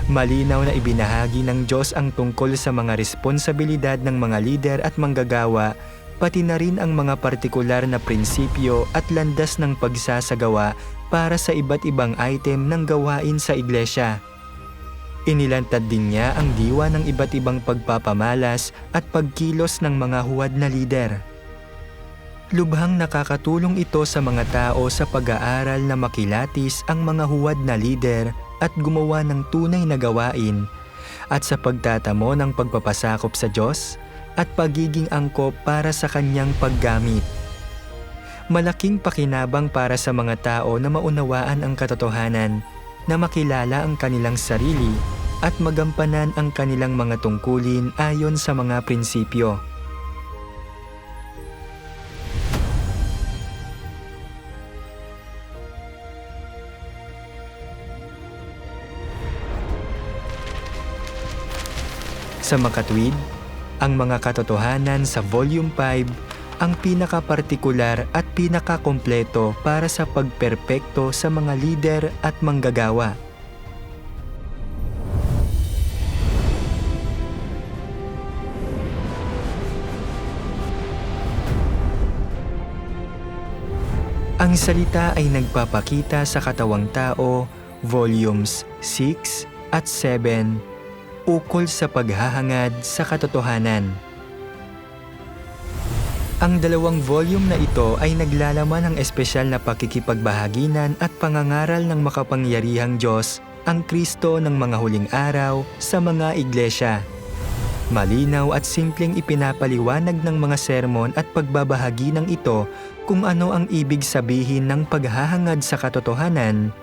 Malinaw na ibinahagi ng Diyos ang tungkol sa mga responsibilidad ng mga lider at manggagawa, pati na rin ang mga partikular na prinsipyo at landas ng pagsasagawa para sa iba't ibang item ng gawain sa iglesia. Inilantad din niya ang diwa ng iba't ibang pagpapamalas at pagkilos ng mga huwad na lider. Lubhang nakakatulong ito sa mga tao sa pag-aaral na makilatis ang mga huwad na lider at gumawa ng tunay na gawain, at sa pagtatamo ng pagpapasakop sa Diyos at pagiging angkop para sa Kanyang paggamit. Malaking pakinabang para sa mga tao na maunawaan ang katotohanan, na makilala ang kanilang sarili at magampanan ang kanilang mga tungkulin ayon sa mga prinsipyo. Sa makatwid, ang mga katotohanan sa Volume 5 ang pinakapartikular at pinakakompleto para sa pagperpekto sa mga lider at manggagawa. Ang salita ay nagpapakita sa katawang tao, Volumes 6 at 7, ukol sa paghahangad sa katotohanan. Ang dalawang volume na ito ay naglalaman ng espesyal na pakikipagbahaginan at pangangaral ng makapangyarihang Diyos, ang Kristo ng mga huling araw sa mga iglesia. Malinaw at simpleng ipinapaliwanag ng mga sermon at pagbabahagi ng ito kung ano ang ibig sabihin ng paghahangad sa katotohanan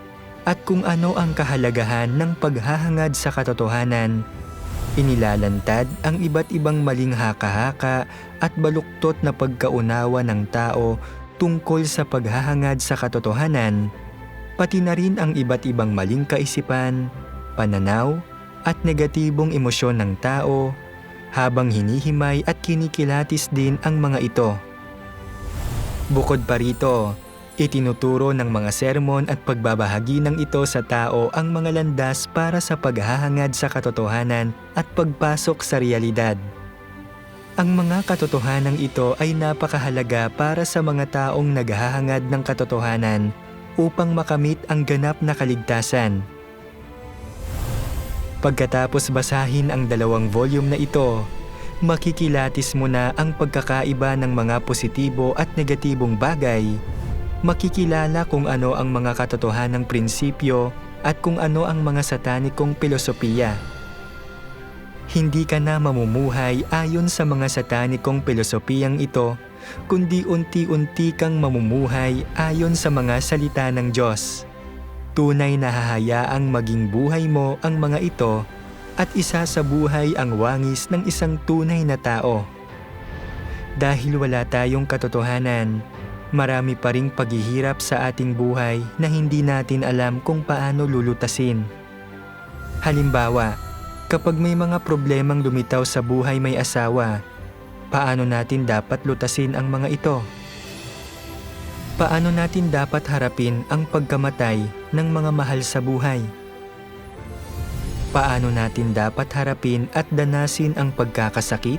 at kung ano ang kahalagahan ng paghahangad sa katotohanan. Inilalantad ang iba't ibang maling haka-haka at baluktot na pagkaunawa ng tao tungkol sa paghahangad sa katotohanan, pati na rin ang iba't ibang maling kaisipan, pananaw at negatibong emosyon ng tao, habang hinihimay at kinikilatis din ang mga ito. Bukod pa rito, itinuturo ng mga sermon at pagbabahagi ng ito sa tao ang mga landas para sa paghahangad sa katotohanan at pagpasok sa realidad. Ang mga katotohanang ito ay napakahalaga para sa mga taong naghahangad ng katotohanan upang makamit ang ganap na kaligtasan. Pagkatapos basahin ang dalawang volume na ito, makikilatis mo na ang pagkakaiba ng mga positibo at negatibong bagay, makikilala kung ano ang mga katotohanang prinsipyo at kung ano ang mga satanikong filosofiya. Hindi ka na mamumuhay ayon sa mga satanikong filosofiyang ito, kundi unti-unti kang mamumuhay ayon sa mga salita ng Diyos. Tunay na hahayaang maging buhay mo ang mga ito at isa sa buhay ang wangis ng isang tunay na tao. Dahil wala tayong katotohanan, marami pa ring paghihirap sa ating buhay na hindi natin alam kung paano lulutasin. Halimbawa, Kapag may mga problemang lumitaw sa buhay may asawa, paano natin dapat lutasin ang mga ito? Paano natin dapat harapin ang pagkamatay ng mga mahal sa buhay? Paano natin dapat harapin at danasin ang pagkakasakit?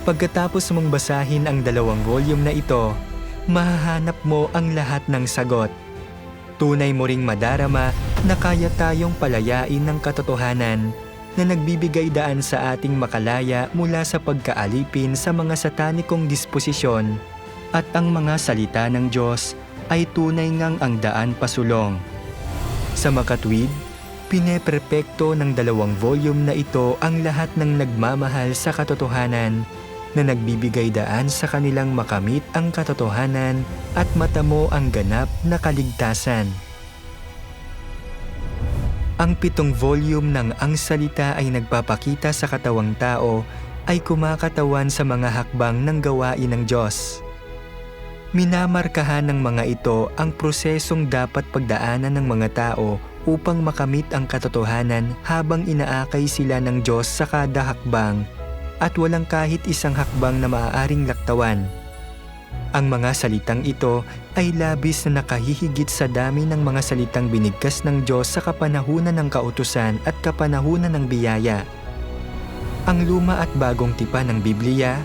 Pagkatapos mong basahin ang 2 volume na ito, mahahanap mo ang lahat ng sagot. Tunay mo ring madarama na kaya tayong palayain ng katotohanan na nagbibigay daan sa ating makalaya mula sa pagkaalipin sa mga satanikong disposisyon, at ang mga salita ng Diyos ay tunay ngang ang daan pasulong. Sa makatwid, pineperpekto ng 2 volume na ito ang lahat ng nagmamahal sa katotohanan na nagbibigay daan sa kanilang makamit ang katotohanan at matamo ang ganap na kaligtasan. Ang 7 volume ng Ang Salita ay nagpapakita sa katawang tao ay kumakatawan sa mga hakbang ng gawain ng Diyos. Minamarkahan ng mga ito ang prosesong dapat pagdaanan ng mga tao upang makamit ang katotohanan habang inaakay sila ng Diyos sa kada hakbang, at walang kahit isang hakbang na maaaring laktawan. Ang mga salitang ito ay labis na nakahihigit sa dami ng mga salitang binigkas ng Diyos sa kapanahunan ng kautusan at kapanahunan ng biyaya. Ang luma at bagong tipan ng Biblia,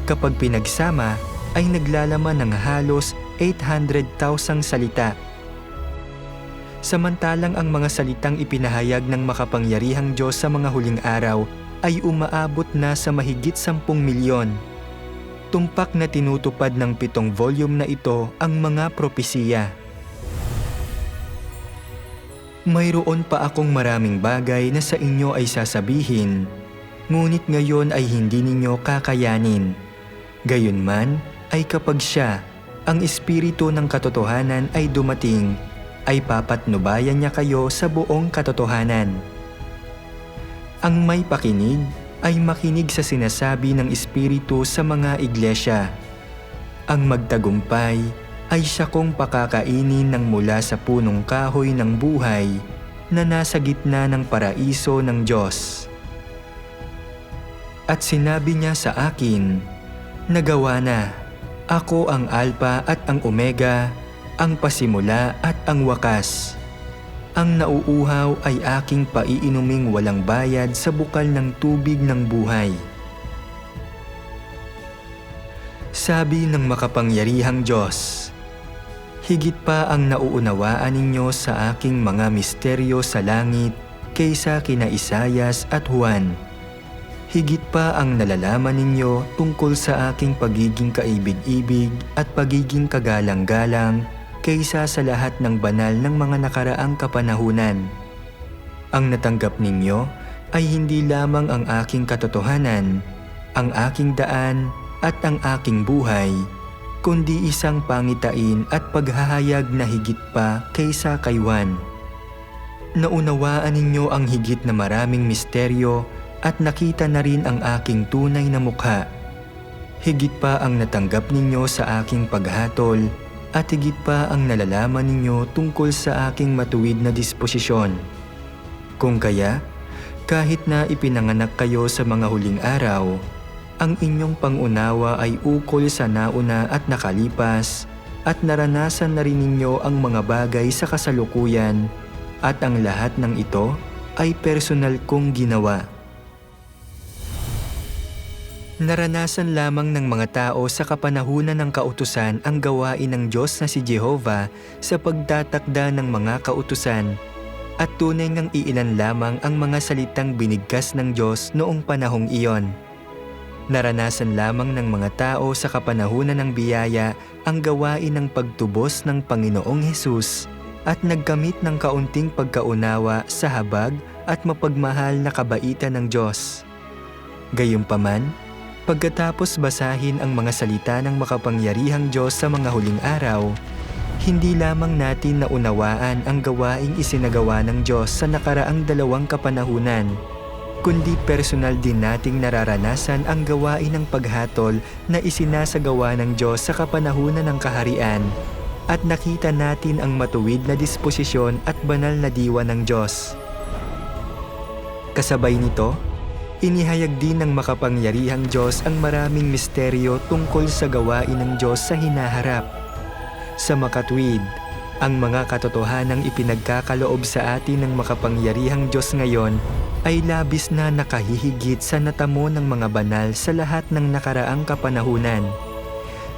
kapag pinagsama, ay naglalaman ng halos 800,000 salita. Samantalang ang mga salitang ipinahayag ng makapangyarihang Diyos sa mga huling araw ay umaabot na sa mahigit 10 milyon. Tumpak na tinutupad ng 7 volume na ito ang mga propesiya. Mayroon pa akong maraming bagay na sa inyo ay sasabihin, ngunit ngayon ay hindi ninyo kakayanin. Gayunman ay kapag siya, ang Espiritu ng katotohanan ay dumating, ay papatnubayan niya kayo sa buong katotohanan. Ang may pakinig ay makinig sa sinasabi ng Espiritu sa mga iglesia. Ang magtagumpay ay siya kong pakakainin ng mula sa punong kahoy ng buhay na nasa gitna ng paraiso ng Diyos. At sinabi niya sa akin, nagawa na, ako ang Alpha at ang Omega, ang pasimula at ang wakas. Ang nauuhaw ay aking paiinuming walang bayad sa bukal ng tubig ng buhay. Sabi ng makapangyarihang Diyos, higit pa ang nauunawaan ninyo sa aking mga misteryo sa langit kaysa kina Isayas at Juan. Higit pa ang nalalaman ninyo tungkol sa aking pagiging kaibig-ibig at pagiging kagalang-galang kaysa sa lahat ng banal ng mga nakaraang kapanahunan. Ang natanggap ninyo ay hindi lamang ang aking katotohanan, ang aking daan at ang aking buhay, kundi isang pangitain at paghahayag na higit pa kaysa kay Juan. Naunawaan ninyo ang higit na maraming misteryo at nakita na rin ang aking tunay na mukha. Higit pa ang natanggap ninyo sa aking paghatol, at higit pa ang nalalaman ninyo tungkol sa aking matuwid na disposisyon. Kung kaya, kahit na ipinanganak kayo sa mga huling araw, ang inyong pangunawa ay ukol sa nauna at nakalipas, at naranasan na rin ninyo ang mga bagay sa kasalukuyan, at ang lahat ng ito ay personal kong ginawa. Naranasan lamang ng mga tao sa kapanahunan ng kautusan ang gawain ng Diyos na si Jehovah sa pagtatakda ng mga kautusan, at tunay ngang iilan lamang ang mga salitang binigkas ng Diyos noong panahong iyon. Naranasan lamang ng mga tao sa kapanahunan ng biyaya ang gawain ng pagtubos ng Panginoong Hesus, at nagkamit ng kaunting pagkaunawa sa habag at mapagmahal na kabaitan ng Diyos. Gayunpaman, pagkatapos basahin ang mga salita ng makapangyarihang Diyos sa mga huling araw, hindi lamang natin naunawaan ang gawaing isinagawa ng Diyos sa nakaraang 2 kapanahunan, kundi personal din nating nararanasan ang gawain ng paghatol na isinasagawa ng Diyos sa kapanahunan ng kaharian, at nakita natin ang matuwid na disposisyon at banal na diwa ng Diyos. Kasabay nito, inihayag din ng makapangyarihang Diyos ang maraming misteryo tungkol sa gawain ng Diyos sa hinaharap. Sa makatwid, ang mga katotohanang ipinagkakaloob sa atin ng makapangyarihang Diyos ngayon ay labis na nakahihigit sa natamo ng mga banal sa lahat ng nakaraang kapanahunan.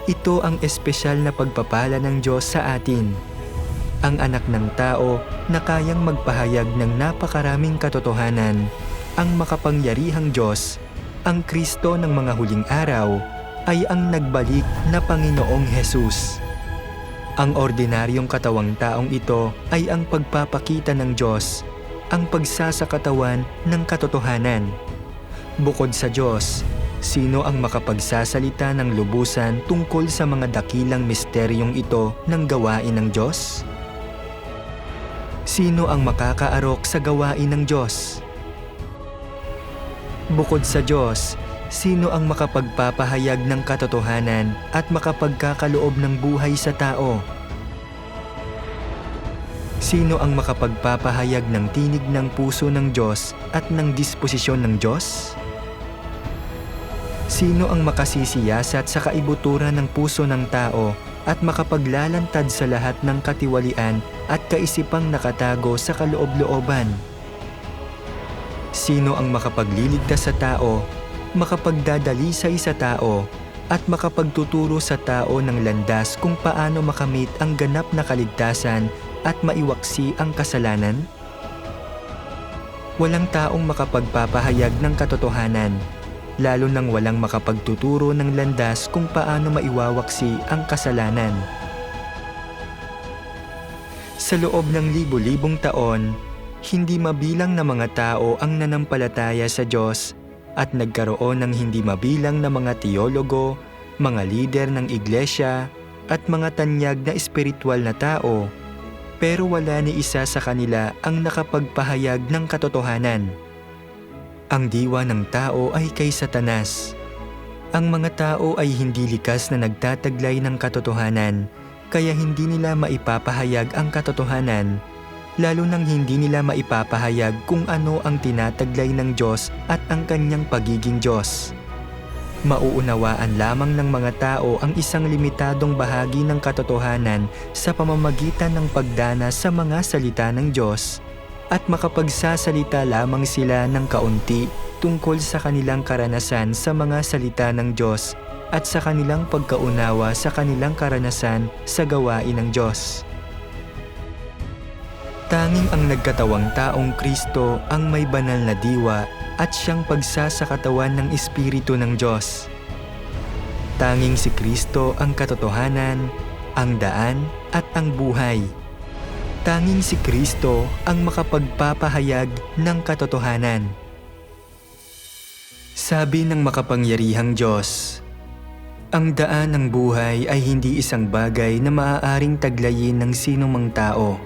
Ito ang espesyal na pagpapala ng Diyos sa atin. Ang anak ng tao na kayang magpahayag ng napakaraming katotohanan, ang makapangyarihang Diyos, ang Kristo ng mga huling araw, ay ang nagbalik na Panginoong Hesus. Ang ordinaryong katawang taong ito ay ang pagpapakita ng Diyos, ang pagsasakatawan ng katotohanan. Bukod sa Diyos, sino ang makapagsasalita ng lubusan tungkol sa mga dakilang misteryong ito ng gawain ng Diyos? Sino ang makakaarok sa gawain ng Diyos? Bukod sa Diyos, sino ang makapagpapahayag ng katotohanan at makapagkakaloob ng buhay sa tao? Sino ang makapagpapahayag ng tinig ng puso ng Diyos at ng disposisyon ng Diyos? Sino ang makasisiyasat sa kaibuturan ng puso ng tao at makapaglalantad sa lahat ng katiwalian at kaisipang nakatago sa kaloob-looban? Sino ang makapagliligtas sa tao, makapagdadalisay sa tao, at makapagtuturo sa tao ng landas kung paano makamit ang ganap na kaligtasan at maiwaksi ang kasalanan? Walang taong makapagpapahayag ng katotohanan, lalo nang walang makapagtuturo ng landas kung paano maiwawaksi ang kasalanan. Sa loob ng libu-libong taon, hindi mabilang na mga tao ang nanampalataya sa Diyos at nagkaroon ng hindi mabilang na mga teologo, mga lider ng iglesia, at mga tanyag na espiritual na tao, pero wala ni isa sa kanila ang nakapagpahayag ng katotohanan. Ang diwa ng tao ay kay Satanas. Ang mga tao ay hindi likas na nagtataglay ng katotohanan, kaya hindi nila maipapahayag ang katotohanan, lalo nang hindi nila maipapahayag kung ano ang tinataglay ng Diyos at ang kanyang pagiging Diyos. Mauunawaan lamang ng mga tao ang isang limitadong bahagi ng katotohanan sa pamamagitan ng pagdana sa mga salita ng Diyos, at makapagsasalita lamang sila ng kaunti tungkol sa kanilang karanasan sa mga salita ng Diyos at sa kanilang pagkaunawa sa kanilang karanasan sa gawain ng Diyos. Tanging ang nagkatawang taong Kristo ang may banal na diwa at siyang pagsasakatawan ng Espiritu ng Diyos. Tanging si Kristo ang katotohanan, ang daan at ang buhay. Tanging si Kristo ang makapagpapahayag ng katotohanan. Sabi ng makapangyarihang Diyos, ang daan ng buhay ay hindi isang bagay na maaaring taglayin ng sinumang tao.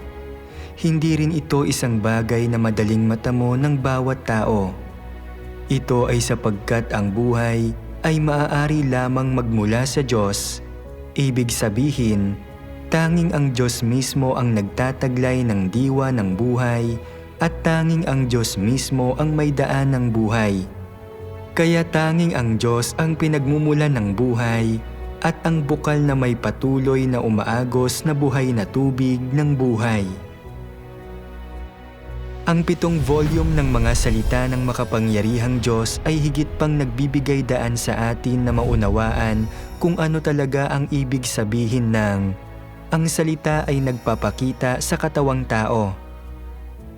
Hindi rin ito isang bagay na madaling matamo ng bawat tao. Ito ay sapagkat ang buhay ay maaari lamang magmula sa Diyos. Ibig sabihin, tanging ang Diyos mismo ang nagtataglay ng diwa ng buhay at tanging ang Diyos mismo ang may daan ng buhay. Kaya tanging ang Diyos ang pinagmumulan ng buhay at ang bukal na may patuloy na umaagos na buhay na tubig ng buhay. Ang 7 volume ng mga salita ng makapangyarihang Diyos ay higit pang nagbibigay daan sa atin na maunawaan kung ano talaga ang ibig sabihin ng ang salita ay nagpapakita sa katawang tao.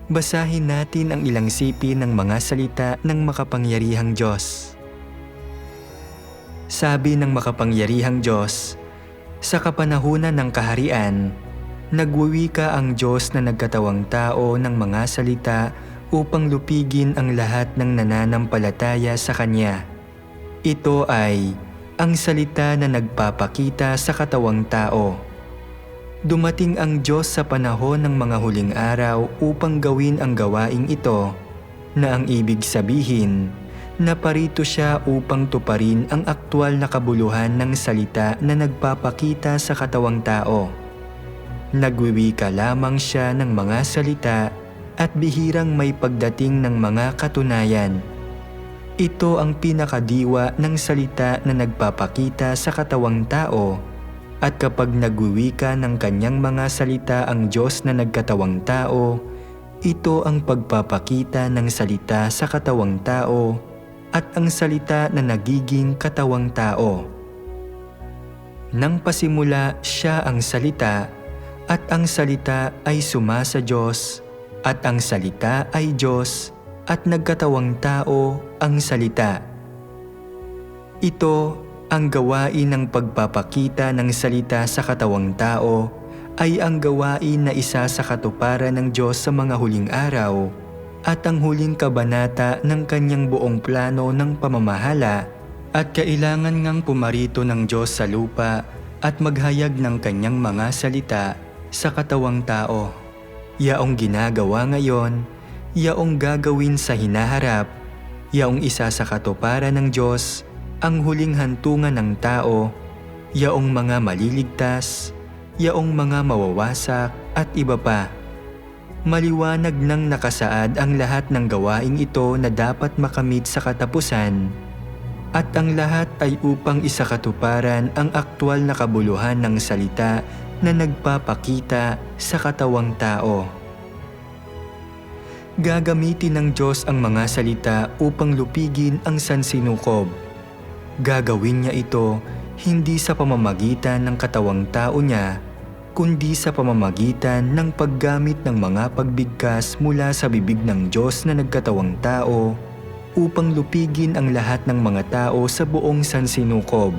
Basahin natin ang ilang sipi ng mga salita ng makapangyarihang Diyos. Sabi ng makapangyarihang Diyos, sa kapanahunan ng kaharian, nagwawika ang Diyos na nagkatawang tao ng mga salita upang lupigin ang lahat ng nananampalataya sa Kanya. Ito ay ang salita na nagpapakita sa katawang tao. Dumating ang Diyos sa panahon ng mga huling araw upang gawin ang gawaing ito, na ang ibig sabihin, naparito siya upang tuparin ang aktwal na kabuluhan ng salita na nagpapakita sa katawang tao. Nagwiwika lamang siya ng mga salita at bihirang may pagdating ng mga katunayan. Ito ang pinakadiwa ng salita na nagpapakita sa katawang tao, at kapag nagwiwika ng kanyang mga salita ang Diyos na nagkatawang tao, ito ang pagpapakita ng salita sa katawang tao at ang salita na nagiging katawang tao. Nang pasimula siya ang salita, at ang salita ay sumasa Diyos, at ang salita ay Diyos, at nagkatawang tao ang salita. Ito ang gawain ng pagpapakita ng salita sa katawang tao, ay ang gawain na isa sa katuparan ng Diyos sa mga huling araw, at ang huling kabanata ng kanyang buong plano ng pamamahala, at kailangan ngang pumarito ng Diyos sa lupa at maghayag ng kanyang mga salita sa katawang tao. Yaong ginagawa ngayon, yaong gagawin sa hinaharap, yaong isa sa katuparan ng Diyos, ang huling hantungan ng tao, yaong mga maliligtas, yaong mga mawawasak at iba pa. Maliwanag nang nakasaad ang lahat ng gawaing ito na dapat makamit sa katapusan, at ang lahat ay upang isakatuparan ang aktwal na kabuluhan ng salita na nagpapakita sa katawang tao. Gagamitin ng Diyos ang mga salita upang lupigin ang sansinukob. Gagawin niya ito hindi sa pamamagitan ng katawang tao niya, kundi sa pamamagitan ng paggamit ng mga pagbigkas mula sa bibig ng Diyos na nagkatawang tao upang lupigin ang lahat ng mga tao sa buong sansinukob.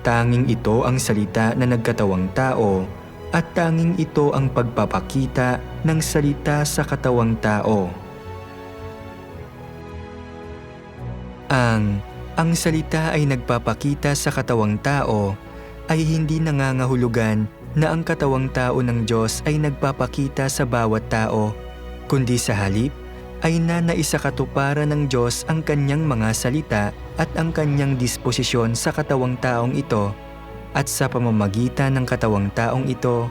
Tanging ito ang salita na nagkatawang tao, at tanging ito ang pagpapakita ng salita sa katawang tao. Ang salita ay nagpapakita sa katawang tao ay hindi nangangahulugan na ang katawang tao ng Diyos ay nagpapakita sa bawat tao, kundi sa halip ay nanaisakatuparan ng Diyos ang kanyang mga salita at ang kanyang disposisyon sa katawang taong ito, at sa pamamagitan ng katawang taong ito,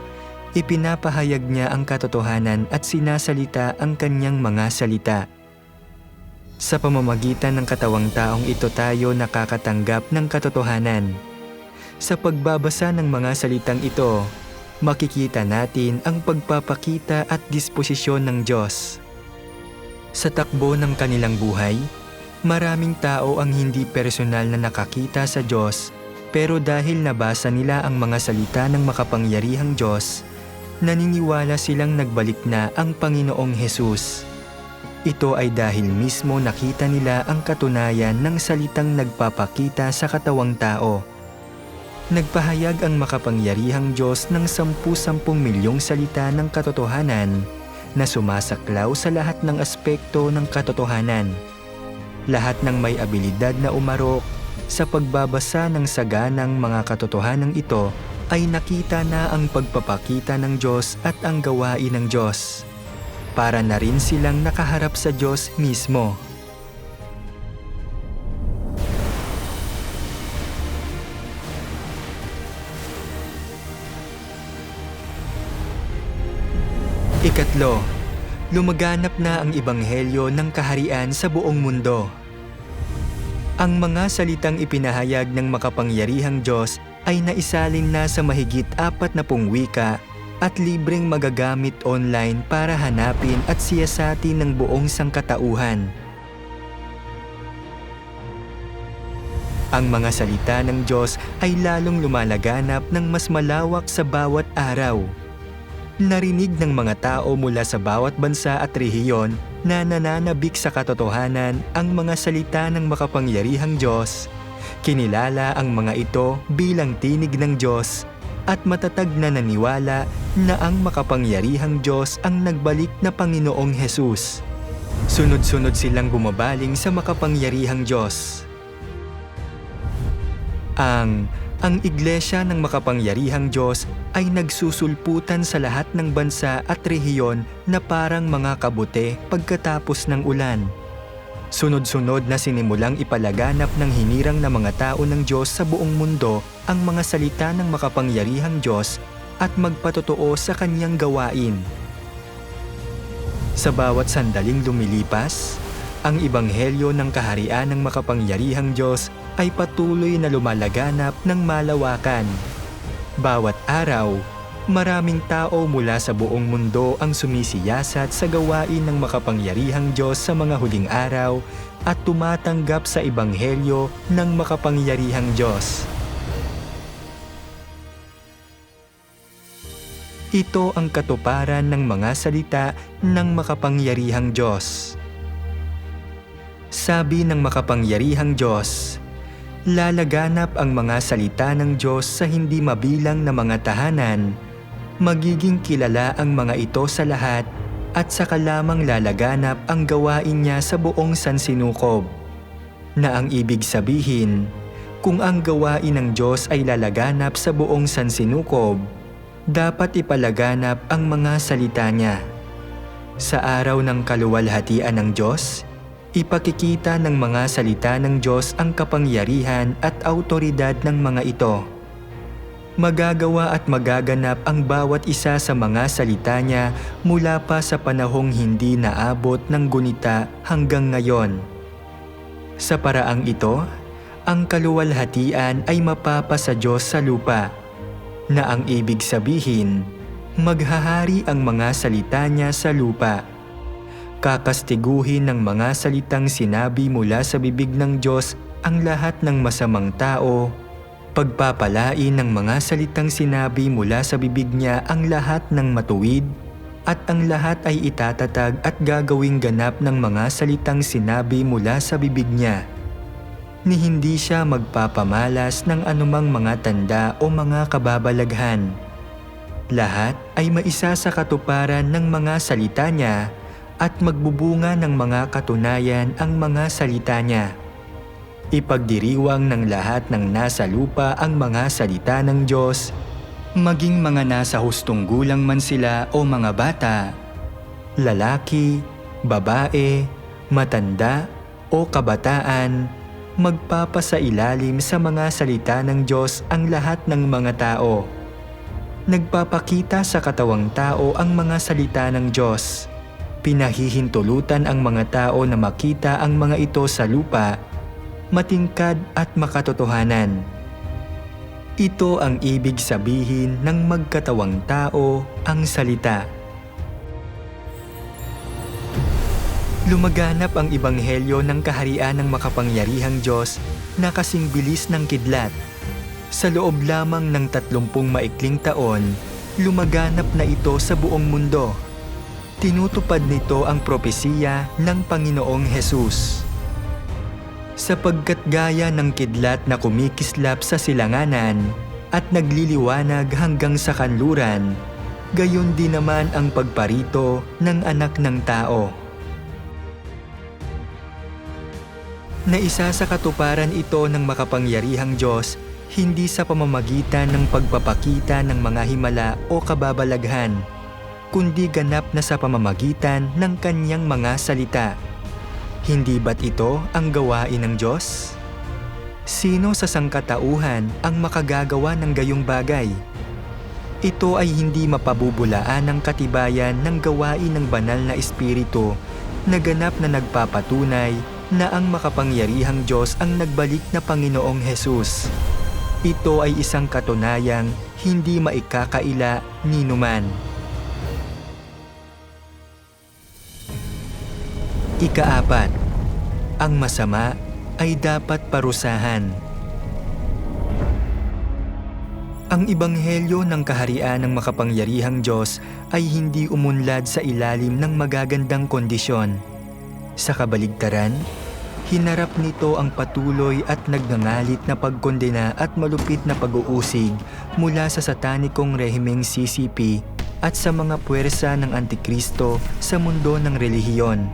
ipinapahayag niya ang katotohanan at sinasalita ang kanyang mga salita. Sa pamamagitan ng katawang taong ito tayo nakakatanggap ng katotohanan. Sa pagbabasa ng mga salitang ito, makikita natin ang pagpapakita at disposisyon ng Diyos. Sa takbo ng kanilang buhay, maraming tao ang hindi personal na nakakita sa Diyos, pero dahil nabasa nila ang mga salita ng makapangyarihang Diyos, naniniwala silang nagbalik na ang Panginoong Hesus. Ito ay dahil mismo nakita nila ang katunayan ng salitang nagpapakita sa katawang tao. Nagpahayag ang makapangyarihang Diyos ng 10 milyong salita ng katotohanan na sumasaklaw sa lahat ng aspekto ng katotohanan. Lahat ng may abilidad na umarok sa pagbabasa ng saganang mga katotohanan ito ay nakita na ang pagpapakita ng Diyos at ang gawain ng Diyos. Para na rin silang nakaharap sa Diyos mismo. Ikatlo, lumaganap na ang ebanghelyo ng kaharian sa buong mundo. Ang mga salitang ipinahayag ng makapangyarihang Diyos ay naisalin na sa mahigit 40 wika at libreng magagamit online para hanapin at siyasatin ng buong sangkatauhan. Ang mga salita ng Diyos ay lalong lumalaganap ng mas malawak sa bawat araw. Narinig ng mga tao mula sa bawat bansa at rehiyon na nananabik sa katotohanan ang mga salita ng makapangyarihang Diyos. Kinilala ang mga ito bilang tinig ng Diyos at matatag na naniwala na ang makapangyarihang Diyos ang nagbalik na Panginoong Hesus. Sunod-sunod silang bumabaling sa makapangyarihang Diyos. Ang iglesia ng makapangyarihang Diyos ay nagsusulputan sa lahat ng bansa at rehiyon na parang mga kabute pagkatapos ng ulan. Sunod-sunod na sinimulang ipalaganap ng hinirang na mga tao ng Diyos sa buong mundo ang mga salita ng makapangyarihang Diyos at magpatotoo sa kanyang gawain. Sa bawat sandaling lumilipas, ang ebanghelyo ng kaharian ng makapangyarihang Diyos ay patuloy na lumalaganap ng malawakan. Bawat araw, maraming tao mula sa buong mundo ang sumisiyasat sa gawain ng makapangyarihang Diyos sa mga huling araw at tumatanggap sa ebanghelyo ng makapangyarihang Diyos. Ito ang katuparan ng mga salita ng makapangyarihang Diyos. Sabi ng makapangyarihang Diyos, lalaganap ang mga salita ng Diyos sa hindi mabilang na mga tahanan, magiging kilala ang mga ito sa lahat at saka lamang lalaganap ang gawain niya sa buong sansinukob. Na ang ibig sabihin, kung ang gawain ng Diyos ay lalaganap sa buong sansinukob, dapat ipalaganap ang mga salita niya. Sa araw ng kaluwalhatian ng Diyos, ipakikita ng mga salita ng Diyos ang kapangyarihan at autoridad ng mga ito. Magagawa at magaganap ang bawat isa sa mga salita niya mula pa sa panahong hindi naabot ng gunita hanggang ngayon. Sa paraang ito, ang kaluwalhatian ay mapapa sa Diyos sa lupa, na ang ibig sabihin, maghahari ang mga salita niya sa lupa. Kakastiguhin ng mga salitang sinabi mula sa bibig ng Diyos ang lahat ng masamang tao, pagpapalain ng mga salitang sinabi mula sa bibig niya ang lahat ng matuwid, at ang lahat ay itatatag at gagawing ganap ng mga salitang sinabi mula sa bibig niya. Ni hindi siya magpapamalas ng anumang mga tanda o mga kababalaghan. Lahat ay maisa sa katuparan ng mga salita niya at magbubunga ng mga katunayan ang mga salita niya. Ipagdiriwang ng lahat ng nasa lupa ang mga salita ng Diyos, maging mga nasa hustong gulang man sila o mga bata, lalaki, babae, matanda o kabataan, magpapasailalim sa mga salita ng Diyos ang lahat ng mga tao. Nagpapakita sa katawang tao ang mga salita ng Diyos. Pinahihintulutan ang mga tao na makita ang mga ito sa lupa, matingkad at makatotohanan. Ito ang ibig sabihin ng magkatawang tao ang salita. Lumaganap ang ebanghelyo ng kaharian ng makapangyarihang Diyos na kasing bilis ng kidlat. Sa loob lamang ng 30 maikling taon, lumaganap na ito sa buong mundo. Tinutupad nito ang propesiya ng Panginoong Hesus. Sapagkat gaya ng kidlat na kumikislap sa silanganan at nagliliwanag hanggang sa kanluran, gayon din naman ang pagparito ng Anak ng Tao. Na isa sa katuparan ito ng makapangyarihang Diyos, hindi sa pamamagitan ng pagpapakita ng mga himala o kababalaghan, kundi ganap na sa pamamagitan ng kanyang mga salita. Hindi ba't ito ang gawain ng Diyos? Sino sa sangkatauhan ang makagagawa ng gayong bagay? Ito ay hindi mapabubulaan ng katibayan ng gawain ng banal na Espiritu na ganap na nagpapatunay na ang makapangyarihang Diyos ang nagbalik na Panginoong Hesus. Ito ay isang katunayang hindi maikakaila ni numan. Ika-4, ang masama ay dapat parusahan. Ang ebanghelyo ng kaharian ng makapangyarihang Diyos ay hindi umunlad sa ilalim ng magagandang kondisyon. Sa kabaligtaran, hinarap nito ang patuloy at nagngangalit na pagkondena at malupit na pag-uusig mula sa satanikong rehimeng CCP at sa mga puwersa ng Antikristo sa mundo ng relihiyon.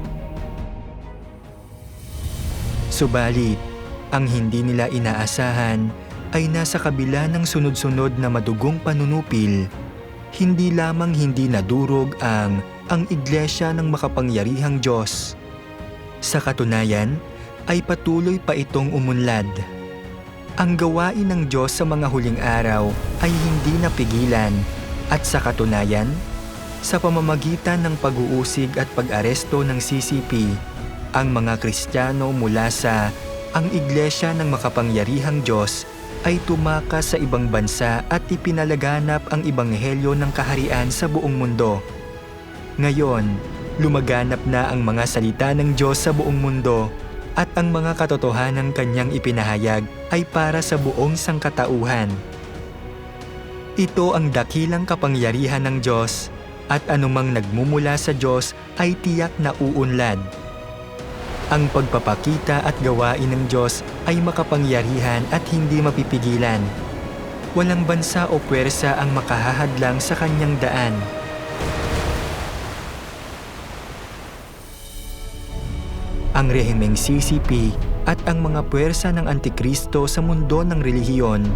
Subalit, ang hindi nila inaasahan ay nasa kabila ng sunod-sunod na madugong panunupil, hindi lamang hindi nadurog ang iglesia ng makapangyarihang Diyos. Sa katunayan, ay patuloy pa itong umunlad. Ang gawain ng Diyos sa mga huling araw ay hindi napigilan, At sa katunayan, sa pamamagitan ng pag-uusig at pag-aresto ng CCP, ang mga Kristiyano mula sa ang Iglesia ng Makapangyarihang Diyos ay tumakas sa ibang bansa at ipinalaganap ang Ebanghelyo ng Kaharian sa buong mundo. Ngayon, lumaganap na ang mga salita ng Diyos sa buong mundo at ang mga katotohanang kanyang ipinahayag ay para sa buong sangkatauhan. Ito ang dakilang kapangyarihan ng Diyos at anumang nagmumula sa Diyos ay tiyak na uunlad. Ang pagpapakita at gawain ng Diyos ay makapangyarihan at hindi mapipigilan. Walang bansa o puwersa ang makahahadlang sa kanyang daan. Ang rehimeng CCP at ang mga puwersa ng Antikristo sa mundo ng relihiyon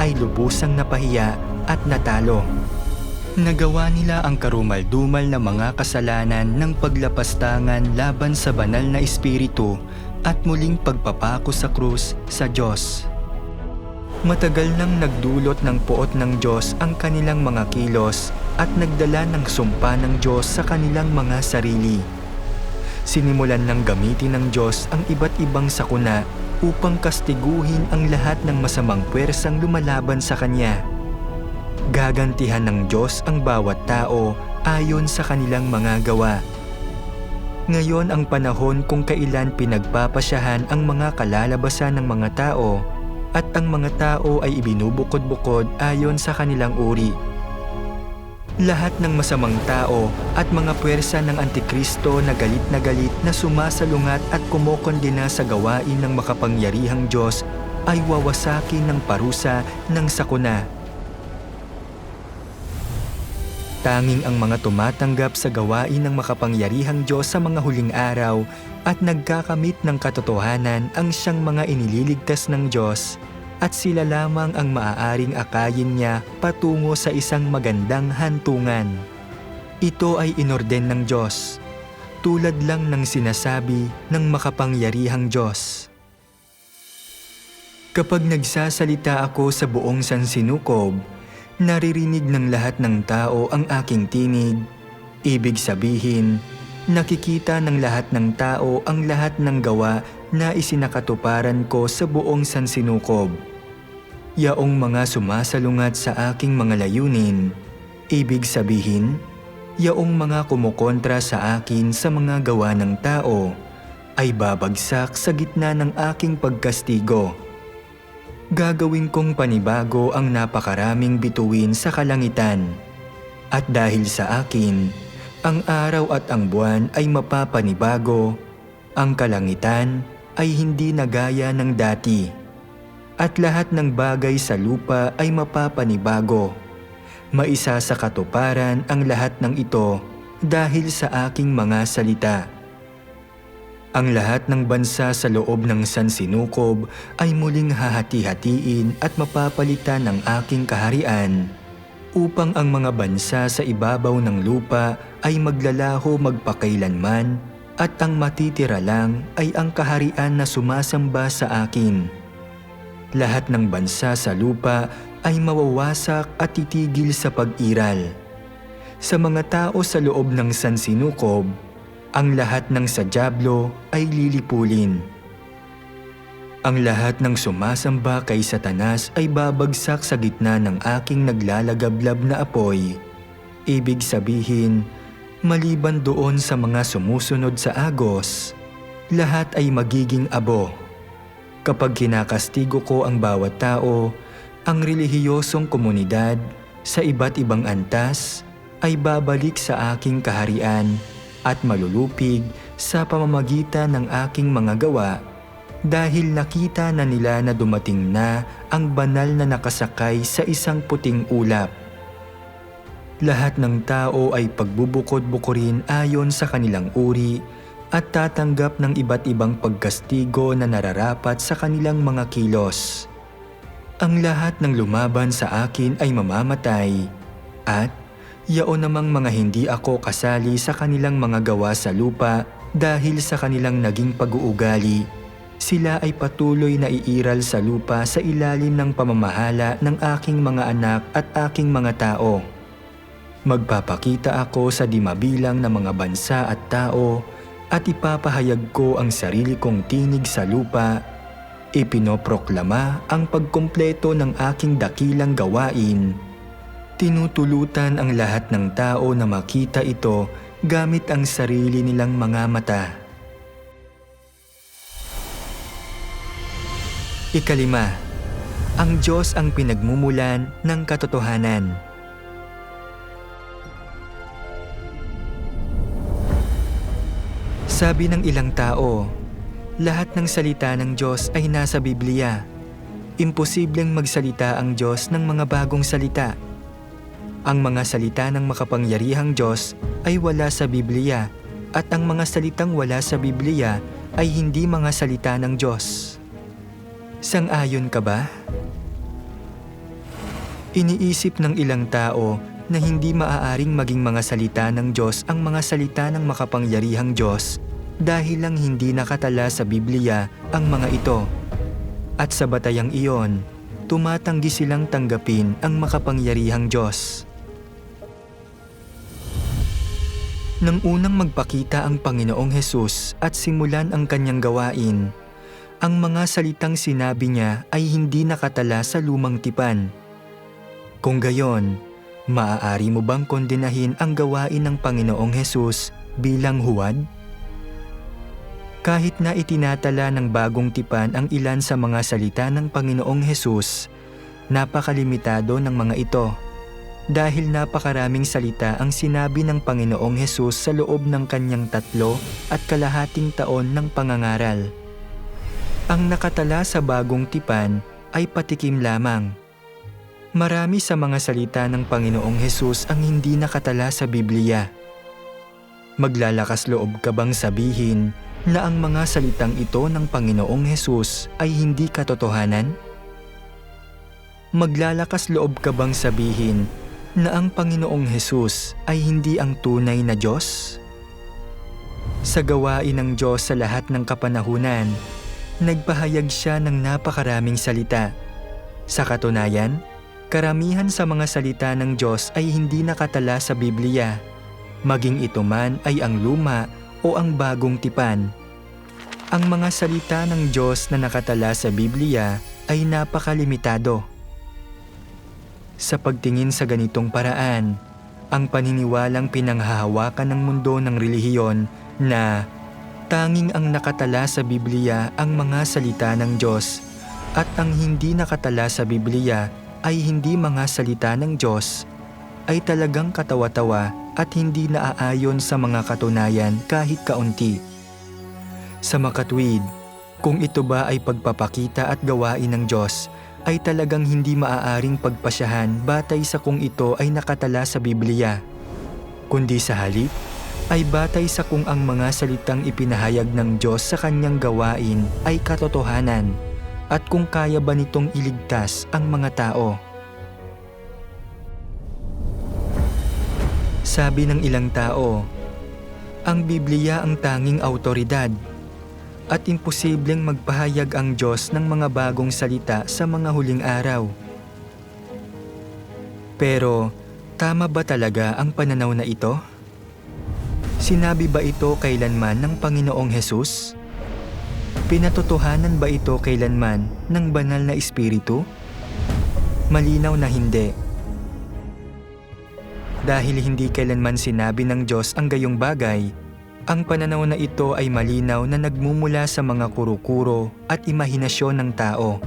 ay lubusang napahiya at natalo. Nagawa nila ang karumal-dumal na mga kasalanan ng paglapastangan laban sa banal na espiritu at muling pagpapako sa krus sa Diyos. Matagal nang nagdulot ng puot ng Diyos ang kanilang mga kilos at nagdala ng sumpa ng Diyos sa kanilang mga sarili. Sinimulan ng gamitin ng Diyos ang iba't ibang sakuna upang kastiguhin ang lahat ng masamang puwersang lumalaban sa Kanya. Gagantihan ng Diyos ang bawat tao ayon sa kanilang mga gawa. Ngayon ang panahon kung kailan pinagpapasyahan ang mga kalalabasan ng mga tao at ang mga tao ay ibinubukod-bukod ayon sa kanilang uri. Lahat ng masamang tao at mga puwersa ng Antikristo na galit na sumasalungat at kumokondena sa gawain ng makapangyarihang Diyos ay wawasakin ng parusa ng sakuna. Tanging ang mga tumatanggap sa gawain ng makapangyarihang Diyos sa mga huling araw at nagkakamit ng katotohanan ang siyang mga inililigtas ng Diyos at sila lamang ang maaaring akayin niya patungo sa isang magandang hantungan. Ito ay inorden ng Diyos, tulad lang ng sinasabi ng makapangyarihang Diyos. Kapag nagsasalita ako sa buong sansinukob, naririnig ng lahat ng tao ang aking tinig. Ibig sabihin, nakikita ng lahat ng tao ang lahat ng gawa na isinakatuparan ko sa buong sansinukob. Yaong mga sumasalungat sa aking mga layunin, ibig sabihin, yaong mga kumukontra sa akin sa mga gawa ng tao, ay babagsak sa gitna ng aking pagkastigo. Gagawin kong panibago ang napakaraming bituin sa kalangitan. At dahil sa akin, ang araw at ang buwan ay mapapanibago, ang kalangitan ay hindi na gaya ng dati. At lahat ng bagay sa lupa ay mapapanibago. Maisa sa katuparan ang lahat ng ito dahil sa aking mga salita. Ang lahat ng bansa sa loob ng sansinukob ay muling hahati-hatiin at mapapalitan ng aking kaharian, upang ang mga bansa sa ibabaw ng lupa ay maglalaho magpakailanman at ang matitira lang ay ang kaharian na sumasamba sa akin. Lahat ng bansa sa lupa ay mawawasak at titigil sa pag-iral. Sa mga tao sa loob ng sansinukob, ang lahat ng sa dyablo ay lilipulin. Ang lahat ng sumasamba kay Satanas ay babagsak sa gitna ng aking naglalagablab na apoy. Ibig sabihin, maliban doon sa mga sumusunod sa agos, lahat ay magiging abo. Kapag kinakastigo ko ang bawat tao, ang relihiyosong komunidad sa iba't ibang antas ay babalik sa aking kaharian at malulupig sa pamamagitan ng aking mga gawa dahil nakita na nila na dumating na ang banal na nakasakay sa isang puting ulap. Lahat ng tao ay pagbubukod-bukurin ayon sa kanilang uri at tatanggap ng iba't ibang pagkastigo na nararapat sa kanilang mga kilos. Ang lahat ng lumaban sa akin ay mamamatay at yaon namang mga hindi ako kasali sa kanilang mga gawa sa lupa dahil sa kanilang naging pag-uugali. Sila ay patuloy na iiral sa lupa sa ilalim ng pamamahala ng aking mga anak at aking mga tao. Magpapakita ako sa di mabilang na mga bansa at tao at ipapahayag ko ang sarili kong tinig sa lupa. Ipinoproklama ang pagkumpleto ng aking dakilang gawain. Tinutulutan ang lahat ng tao na makita ito gamit ang sarili nilang mga mata. Ikalima, ang Diyos ang pinagmumulan ng katotohanan. Sabi ng ilang tao, lahat ng salita ng Diyos ay nasa Biblia. Imposibleng magsalita ang Diyos ng mga bagong salita. Ang mga salita ng makapangyarihang Diyos ay wala sa Biblia at ang mga salitang wala sa Biblia ay hindi mga salita ng Diyos. Sang-ayon ka ba? Iniisip ng ilang tao na hindi maaaring maging mga salita ng Diyos ang mga salita ng makapangyarihang Diyos dahil lang hindi nakatala sa Biblia ang mga ito. At sa batayang iyon, tumatanggi silang tanggapin ang makapangyarihang Diyos. Nang unang magpakita ang Panginoong Hesus at simulan ang kanyang gawain, ang mga salitang sinabi niya ay hindi nakatala sa lumang tipan. Kung gayon, maaari mo bang kondenahin ang gawain ng Panginoong Hesus bilang huwad? Kahit na itinatala ng bagong tipan ang ilan sa mga salita ng Panginoong Hesus, napakalimitado ng mga ito dahil napakaraming salita ang sinabi ng Panginoong Hesus sa loob ng kanyang 3.5 taon ng pangangaral. Ang nakatala sa bagong tipan ay patikim lamang. Marami sa mga salita ng Panginoong Hesus ang hindi nakatala sa Biblia. Maglalakas loob ka bang sabihin na ang mga salitang ito ng Panginoong Hesus ay hindi katotohanan? Maglalakas loob ka bang sabihin na ang Panginoong Hesus ay hindi ang tunay na Diyos? Sa gawain ng Diyos sa lahat ng kapanahunan, nagpahayag siya ng napakaraming salita. Sa katunayan, karamihan sa mga salita ng Diyos ay hindi nakatala sa Biblia, maging ito man ay ang luma o ang bagong tipan. Ang mga salita ng Diyos na nakatala sa Biblia ay napakalimitado. Sa pagtingin sa ganitong paraan, ang paniniwalang pinanghahawakan ng mundo ng relihiyon na tanging ang nakatala sa Biblia ang mga salita ng Diyos at ang hindi nakatala sa Biblia ay hindi mga salita ng Diyos ay talagang katawa-tawa at hindi naaayon sa mga katunayan kahit kaunti. Sa makatwid, kung ito ba ay pagpapakita at gawain ng Diyos, ay talagang hindi maaaring pagpasyahan batay sa kung ito ay nakatala sa Biblia. Kundi sa halip, ay batay sa kung ang mga salitang ipinahayag ng Diyos sa kanyang gawain ay katotohanan at kung kaya ba nitong iligtas ang mga tao. Sabi ng ilang tao, ang Biblia ang tanging awtoridad at imposibleng magpahayag ang Diyos ng mga bagong salita sa mga huling araw. Pero, tama ba talaga ang pananaw na ito? Sinabi ba ito kailanman ng Panginoong Hesus? Pinatotohanan ba ito kailanman ng banal na Espiritu? Malinaw na hindi. Dahil hindi kailanman sinabi ng Diyos ang gayong bagay, ang pananaw na ito ay malinaw na nagmumula sa mga kuro-kuro at imahinasyon ng tao.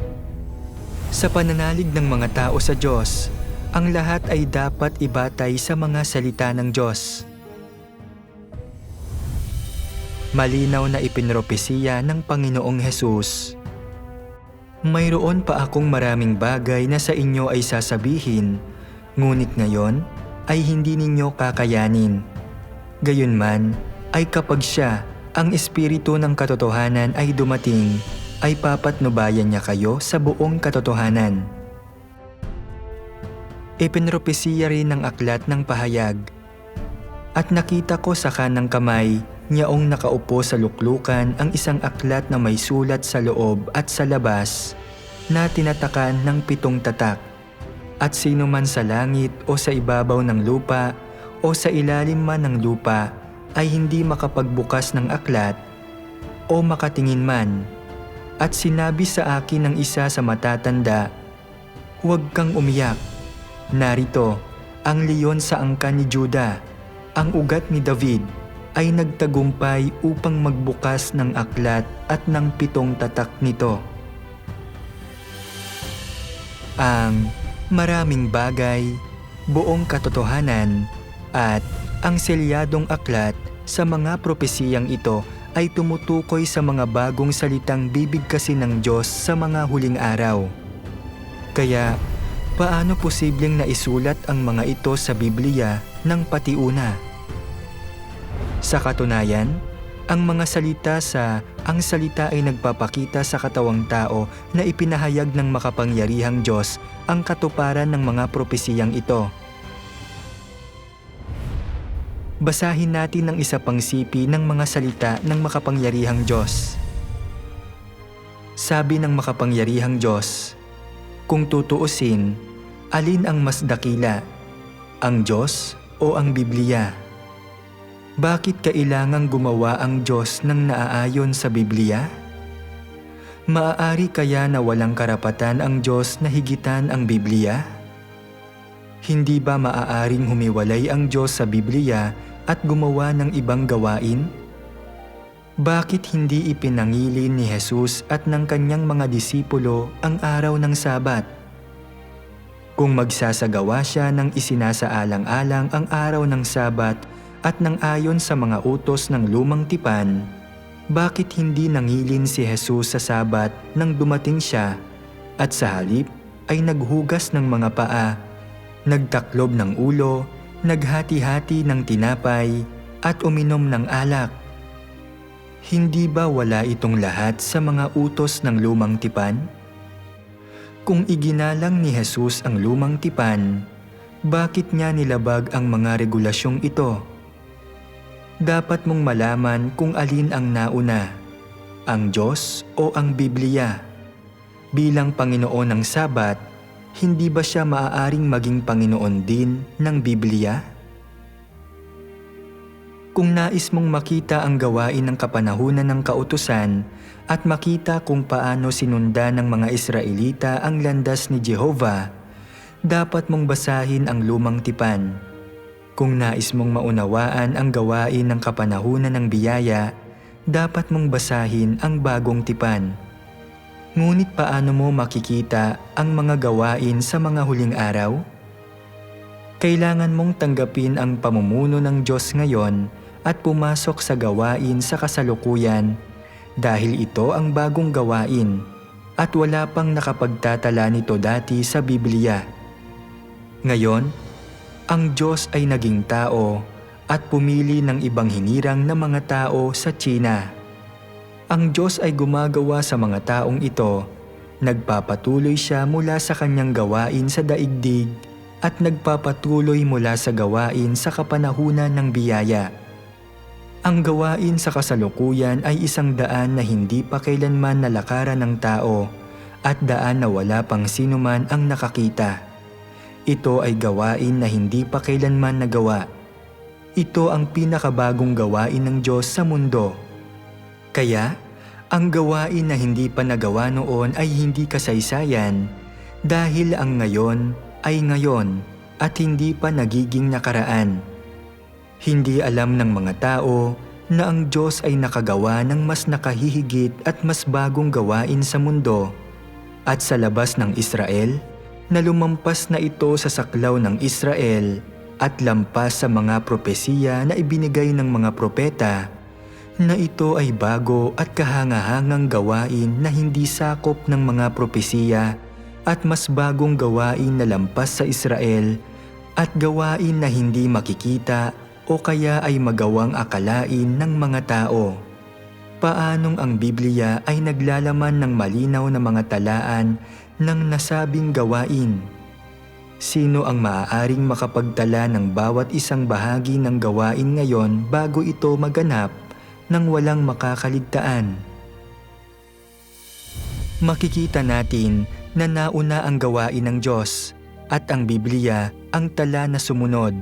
Sa pananalig ng mga tao sa Diyos, ang lahat ay dapat ibatay sa mga salita ng Diyos. Malinaw na ipinropesiya ng Panginoong Hesus. Mayroon pa akong maraming bagay na sa inyo ay sasabihin, ngunit ngayon ay hindi ninyo kakayanin. Gayunman, ay kapag siya, ang Espiritu ng katotohanan ay dumating, ay papatnubayan niya kayo sa buong katotohanan. Ipinropesiya rin ng aklat ng pahayag. At nakita ko sa kanang kamay, niyaong nakaupo sa luklukan ang isang aklat na may sulat sa loob at sa labas, na tinatakan ng 7 tatak. At sino man sa langit o sa ibabaw ng lupa o sa ilalim man ng lupa ay hindi makapagbukas ng aklat o makatingin man. At sinabi sa akin ng isa sa matatanda, "Huwag kang umiyak. Narito, ang leon sa angkan ni Juda, ang ugat ni David, ay nagtagumpay upang magbukas ng aklat at ng 7 tatak nito." Ang maraming bagay, buong katotohanan, at ang selyadong aklat sa mga propesiyang ito ay tumutukoy sa mga bagong salitang bibigkasin ng Diyos sa mga huling araw. Kaya, paano posibleng naisulat ang mga ito sa Biblia ng patiuna? Sa katunayan, ang mga salita ang salita ay nagpapakita sa katawang tao na ipinahayag ng makapangyarihang Diyos ang katuparan ng mga propesiyang ito. Basahin natin ang isa pang sipi ng mga salita ng makapangyarihang Diyos. Sabi ng makapangyarihang Diyos, "Kung tutuusin, alin ang mas dakila, ang Diyos o ang Biblia? Bakit kailangang gumawa ang Diyos ng naaayon sa Biblia? Maaari kaya na walang karapatan ang Diyos na higitan ang Biblia? Hindi ba maaaring humiwalay ang Diyos sa Biblia at gumawa ng ibang gawain? Bakit hindi ipinangilin ni Jesus at ng kanyang mga disipulo ang araw ng Sabat? Kung magsasagawa siya ng isinasaalang-alang ang araw ng Sabat at nang ayon sa mga utos ng lumang tipan, bakit hindi nangilin si Jesus sa Sabat nang dumating siya at sa halip ay naghugas ng mga paa, nagtaklob ng ulo, naghati-hati ng tinapay at uminom ng alak? Hindi ba wala itong lahat sa mga utos ng lumang tipan? Kung iginalang ni Jesus ang lumang tipan, bakit niya nilabag ang mga regulasyong ito? Dapat mong malaman kung alin ang nauna, ang Diyos o ang Biblia. Bilang Panginoon ng Sabat, hindi ba siya maaaring maging Panginoon din ng Biblia? Kung nais mong makita ang gawain ng kapanahunan ng kautusan at makita kung paano sinundan ng mga Israelita ang landas ni Jehovah, dapat mong basahin ang lumang tipan. Kung nais mong maunawaan ang gawain ng kapanahunan ng biyaya, dapat mong basahin ang bagong tipan. Ngunit paano mo makikita ang mga gawain sa mga huling araw? Kailangan mong tanggapin ang pamumuno ng Diyos ngayon at pumasok sa gawain sa kasalukuyan dahil ito ang bagong gawain at wala pang nakapagtatala nito dati sa Biblia. Ngayon, ang Diyos ay naging tao at pumili ng ibang hinirang na mga tao sa Tsina. Ang Diyos ay gumagawa sa mga taong ito, nagpapatuloy siya mula sa kanyang gawain sa daigdig at nagpapatuloy mula sa gawain sa kapanahunan ng biyaya. Ang gawain sa kasalukuyan ay isang daan na hindi pa kailanman nalakaran ng tao at daan na wala pang sinuman ang nakakita. Ito ay gawain na hindi pa kailanman nagawa. Ito ang pinakabagong gawain ng Diyos sa mundo. Kaya, ang gawain na hindi pa nagawa noon ay hindi kasaysayan dahil ang ngayon ay ngayon at hindi pa nagiging nakaraan. Hindi alam ng mga tao na ang Diyos ay nakagawa ng mas nakahihigit at mas bagong gawain sa mundo at sa labas ng Israel, na lumampas na ito sa saklaw ng Israel at lampas sa mga propesiya na ibinigay ng mga propeta, na ito ay bago at kahangahangang gawain na hindi sakop ng mga propesiya at mas bagong gawain na lampas sa Israel at gawain na hindi makikita o kaya ay magawang akalain ng mga tao. Paanong ang Biblia ay naglalaman ng malinaw na mga talaan ng nasabing gawain? Sino ang maaaring makapagtala ng bawat isang bahagi ng gawain ngayon bago ito maganap nang walang makakaligtaan? Makikita natin na nauna ang gawain ng Diyos at ang Biblia ang tala na sumunod.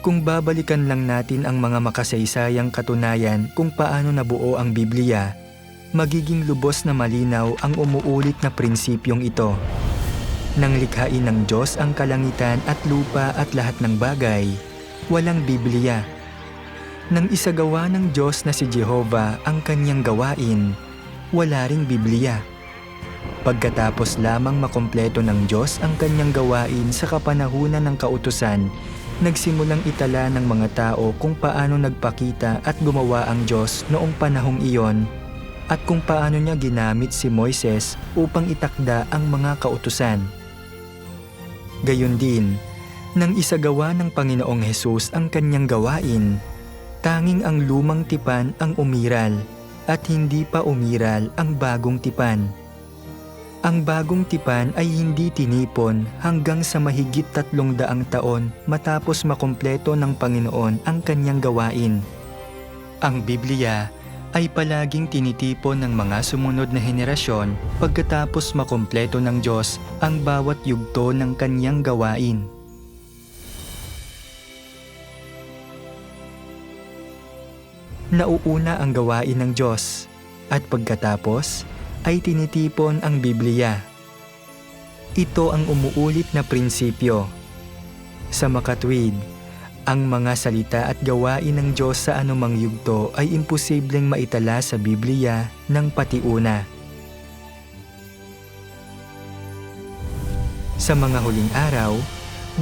Kung babalikan lang natin ang mga makasaysayang katunayan kung paano nabuo ang Biblia, magiging lubos na malinaw ang umuulit na prinsipyong ito. Nang likhain ng Diyos ang kalangitan at lupa at lahat ng bagay, walang Biblia. Nang isagawa ng Diyos na si Jehovah ang kanyang gawain, wala ring Biblia. Pagkatapos lamang makumpleto ng Diyos ang kanyang gawain sa kapanahunan ng kautusan, nagsimulang itala ng mga tao kung paano nagpakita at gumawa ang Diyos noong panahong iyon at kung paano niya ginamit si Moises upang itakda ang mga kautusan. Gayon din, nang isagawa ng Panginoong Hesus ang kanyang gawain, tanging ang lumang tipan ang umiral at hindi pa umiral ang bagong tipan. Ang bagong tipan ay hindi tinipon hanggang sa mahigit 300 taon matapos makumpleto ng Panginoon ang kanyang gawain. Ang Biblia ay palaging tinitipon ng mga sumunod na henerasyon pagkatapos makumpleto ng Diyos ang bawat yugto ng kanyang gawain. Nauuna ang gawain ng Diyos at pagkatapos ay tinitipon ang Biblia. Ito ang umuulit na prinsipyo. Sa makatwid, ang mga salita at gawain ng Diyos sa anumang yugto ay imposibleng maitala sa Biblia ng patiuna. Sa mga huling araw,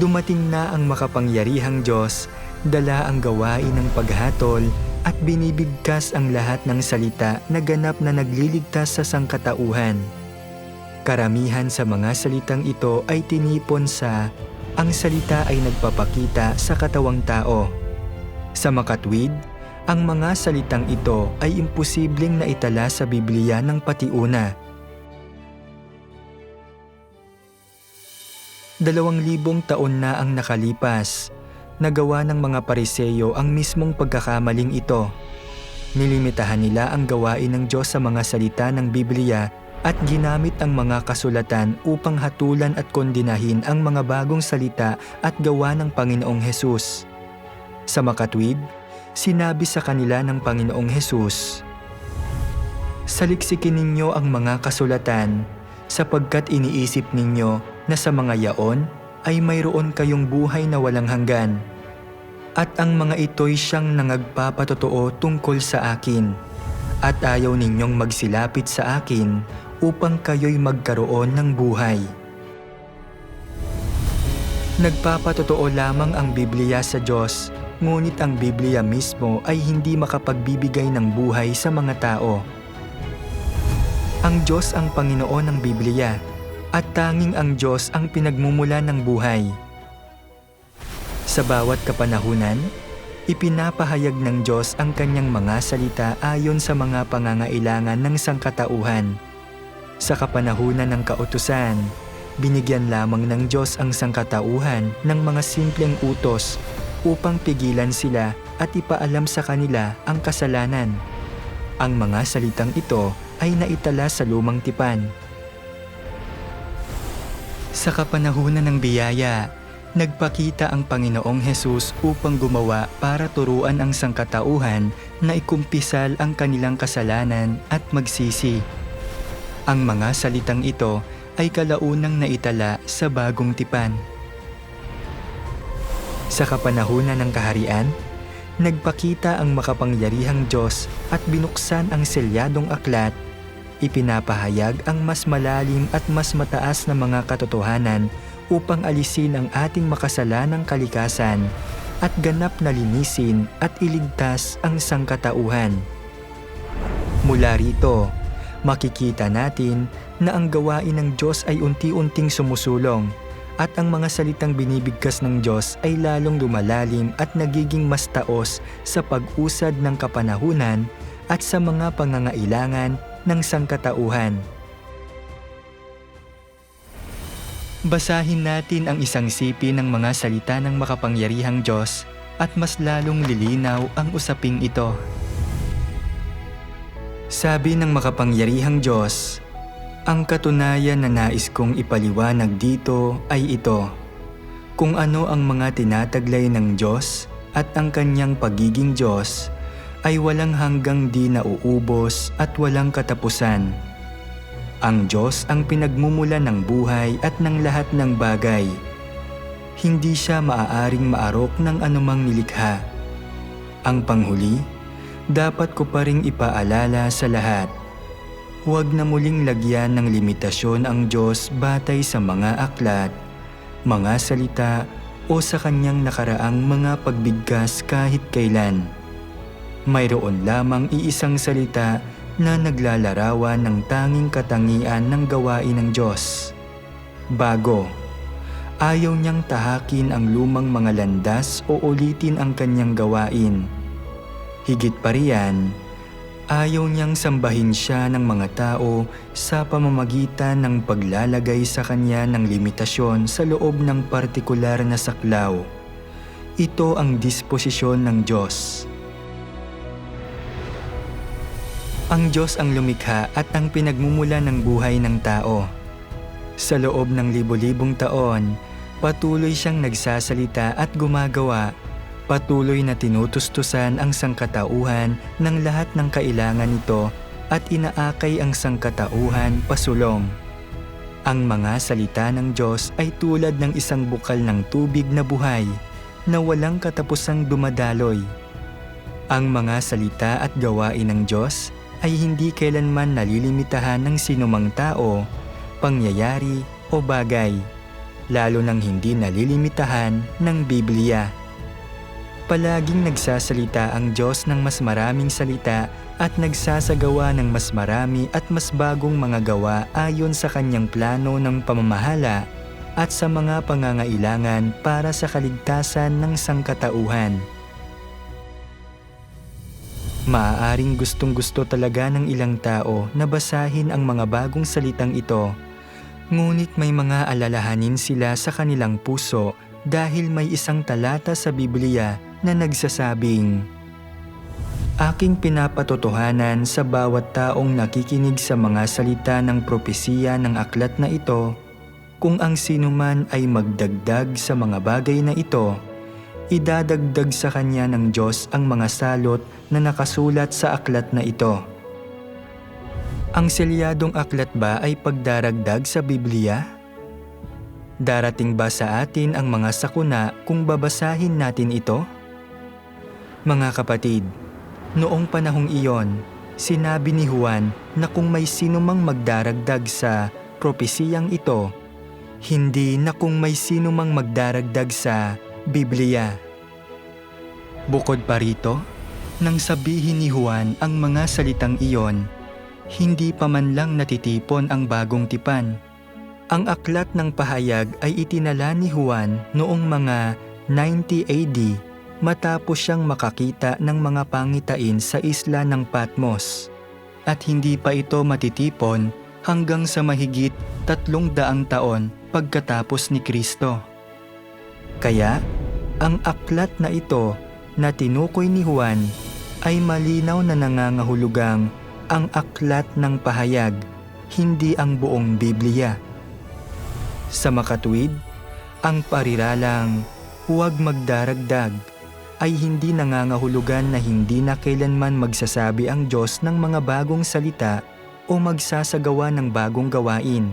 dumating na ang makapangyarihang Diyos, dala ang gawain ng paghatol at binibigkas ang lahat ng salita na ganap na nagliligtas sa sangkatauhan. Karamihan sa mga salitang ito ay tinipon sa "ang salita ay nagpapakita sa katawang tao". Sa makatwid, ang mga salitang ito ay imposibleng naitala sa Biblia ng patiuna. 2,000 taon na ang nakalipas. Nagawa ng mga Pariseyo ang mismong pagkakamaling ito. Nilimitahan nila ang gawain ng Diyos sa mga salita ng Biblia at ginamit ang mga kasulatan upang hatulan at kondinahin ang mga bagong salita at gawa ng Panginoong Hesus. Sa makatwid, sinabi sa kanila ng Panginoong Hesus, "Saliksikin ninyo ang mga kasulatan, sapagkat iniisip ninyo na sa mga yaon ay mayroon kayong buhay na walang hanggan. At ang mga ito'y siyang nangagpapatotoo tungkol sa akin. At ayaw ninyong magsilapit sa akin upang kayo'y magkaroon ng buhay." Nagpapatotoo lamang ang Biblia sa Diyos, ngunit ang Biblia mismo ay hindi makapagbibigay ng buhay sa mga tao. Ang Diyos ang Panginoon ng Biblia, at tanging ang Diyos ang pinagmumula ng buhay. Sa bawat kapanahunan, ipinapahayag ng Diyos ang kanyang mga salita ayon sa mga pangangailangan ng sangkatauhan. Sa kapanahunan ng kautusan, binigyan lamang ng Diyos ang sangkatauhan ng mga simpleng utos upang pigilan sila at ipaalam sa kanila ang kasalanan. Ang mga salitang ito ay naitala sa lumang tipan. Sa kapanahunan ng biyaya, nagpakita ang Panginoong Hesus upang gumawa para turuan ang sangkatauhan na ikumpisal ang kanilang kasalanan at magsisi. Ang mga salitang ito ay kalaunang naitala sa bagong tipan. Sa kapanahunan ng kaharian, nagpakita ang makapangyarihang Diyos at binuksan ang selyadong aklat. Ipinapahayag ang mas malalim at mas mataas na mga katotohanan upang alisin ang ating makasalanang kalikasan at ganap na linisin at iligtas ang sangkatauhan. Mula rito, makikita natin na ang gawain ng Diyos ay unti-unting sumusulong at ang mga salitang binibigkas ng Diyos ay lalong lumalalim at nagiging mas taos sa pag-usad ng kapanahunan at sa mga pangangailangan ng sangkatauhan. Basahin natin ang isang sipi ng mga salita ng makapangyarihang Diyos at mas lalong lilinaw ang usaping ito. Sabi ng makapangyarihang Diyos, "Ang katunayan na nais kong ipaliwanag dito ay ito. Kung ano ang mga tinataglay ng Diyos, at ang kanyang pagiging Diyos ay walang hanggang di nauubos at walang katapusan. Ang Diyos ang pinagmumula ng buhay at ng lahat ng bagay. Hindi siya maaaring maarok ng anumang nilikha. Ang panghuli, dapat ko pa ring ipaalala sa lahat. Huwag na muling lagyan ng limitasyon ang Diyos batay sa mga aklat, mga salita o sa kanyang nakaraang mga pagbigkas kahit kailan. Mayroon lamang iisang salita na naglalarawan ng tanging katangian ng gawain ng Diyos. Bago, ayaw niyang tahakin ang lumang mga landas o ulitin ang kanyang gawain. Higit pa riyan, ayaw niyang sambahin siya ng mga tao sa pamamagitan ng paglalagay sa kanya ng limitasyon sa loob ng partikular na saklaw. Ito ang disposisyon ng Diyos. Ang Diyos ang lumikha at ang pinagmumula ng buhay ng tao. Sa loob ng libo-libong taon, patuloy siyang nagsasalita at gumagawa, patuloy na tinutustusan ang sangkatauhan ng lahat ng kailangan nito at inaakay ang sangkatauhan pasulong. Ang mga salita ng Diyos ay tulad ng isang bukal ng tubig na buhay na walang katapusang dumadaloy. Ang mga salita at gawain ng Diyos ay hindi kailanman nalilimitahan ng sinumang tao, pangyayari o bagay, lalo nang hindi nalilimitahan ng Biblia. Palaging nagsasalita ang Diyos ng mas maraming salita at nagsasagawa ng mas marami at mas bagong mga gawa ayon sa kanyang plano ng pamamahala at sa mga pangangailangan para sa kaligtasan ng sangkatauhan. Maaaring gustong-gusto talaga ng ilang tao na basahin ang mga bagong salitang ito, ngunit may mga alalahanin sila sa kanilang puso dahil may isang talata sa Biblia na nagsasabing, "Aking pinapatotohanan sa bawat taong nakikinig sa mga salita ng propesiya ng aklat na ito, kung ang sinuman ay magdagdag sa mga bagay na ito, idadagdag sa kanya ng Diyos ang mga salot na nakasulat sa aklat na ito." Ang selyadong aklat ba ay pagdaragdag sa Biblia? Darating ba sa atin ang mga sakuna kung babasahin natin ito? Mga kapatid, noong panahong iyon, sinabi ni Juan na kung may sinumang magdaragdag sa propesiyang ito, hindi na kung may sinumang magdaragdag sa Biblia. Bukod pa rito, nang sabihin ni Juan ang mga salitang iyon, hindi pa man lang natitipon ang bagong tipan. Ang aklat ng pahayag ay itinala ni Juan noong mga 90 AD matapos siyang makakita ng mga pangitain sa isla ng Patmos. At hindi pa ito matitipon hanggang sa mahigit 300 taon pagkatapos ni Kristo. Kaya, ang aklat na ito na tinukoy ni Juan ay malinaw na nangangahulugang ang aklat ng pahayag, hindi ang buong Biblia. Sa makatuwid, ang pariralang huwag magdaragdag ay hindi nangangahulugan na hindi na kailanman magsasabi ang Diyos ng mga bagong salita o magsasagawa ng bagong gawain.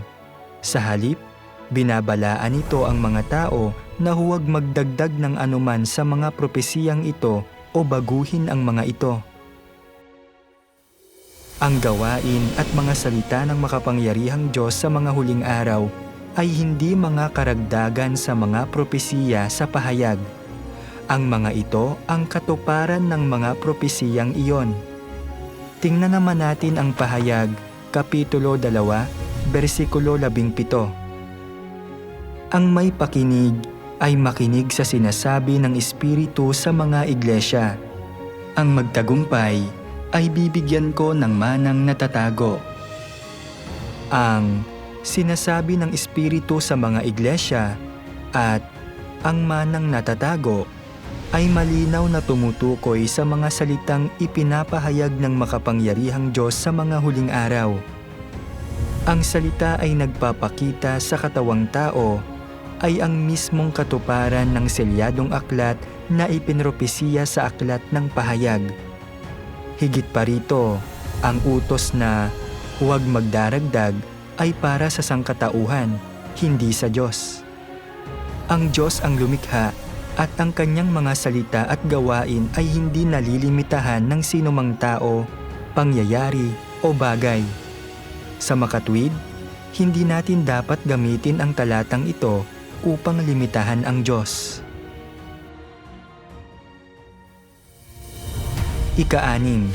Sa halip, binabalaan ito ang mga tao na huwag magdagdag ng anuman sa mga propesiyang ito o baguhin ang mga ito. Ang gawain at mga salita ng makapangyarihang Diyos sa mga huling araw ay hindi mga karagdagan sa mga propesiya sa pahayag. Ang mga ito ang katuparan ng mga propesiyang iyon. Tingnan naman natin ang pahayag, Kapitulo 2, versikulo 17. Ang may pakinig ay makinig sa sinasabi ng Espiritu sa mga iglesia. Ang magtagumpay ay bibigyan ko ng manang natatago. Ang sinasabi ng Espiritu sa mga iglesia at ang manang natatago ay malinaw na tumutukoy sa mga salitang ipinapahayag ng makapangyarihang Diyos sa mga huling araw. Ang salita ay nagpapakita sa katawang tao ay ang mismong katuparan ng selyadong aklat na ipinropesiya sa aklat ng pahayag. Higit pa rito, ang utos na huwag magdaragdag ay para sa sangkatauhan, hindi sa Diyos. Ang Diyos ang lumikha at ang kanyang mga salita at gawain ay hindi nalilimitahan ng sinumang tao, pangyayari o bagay. Sa makatwid, hindi natin dapat gamitin ang talatang ito upang limitahan ang Diyos. Ika-6,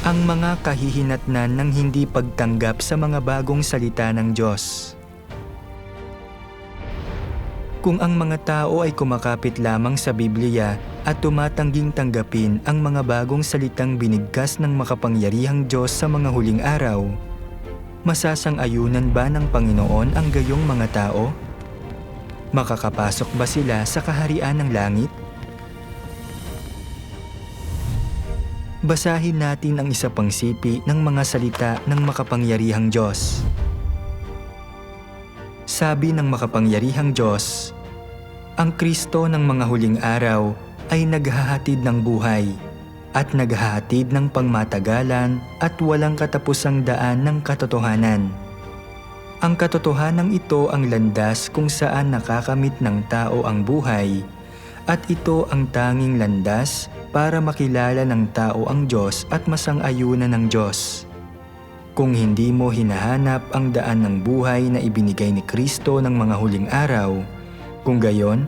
ang mga kahihinatnan ng hindi pagtanggap sa mga bagong salita ng Diyos. Kung ang mga tao ay kumakapit lamang sa Biblia at tumatangging tanggapin ang mga bagong salitang binigkas ng makapangyarihang Diyos sa mga huling araw, masasang-ayunan ba ng Panginoon ang gayong mga tao? Makakapasok ba sila sa kaharian ng langit? Basahin natin ang isa pang sipi ng mga salita ng makapangyarihang Diyos. Sabi ng makapangyarihang Diyos, ang Kristo ng mga huling araw ay naghahatid ng buhay at naghahatid ng pangmatagalan at walang katapusang daan ng katotohanan. Ang katotohanan ito ang landas kung saan nakakamit ng tao ang buhay at ito ang tanging landas para makilala ng tao ang Diyos at masang-ayunan ng Diyos. Kung hindi mo hinahanap ang daan ng buhay na ibinigay ni Kristo ng mga huling araw, kung gayon,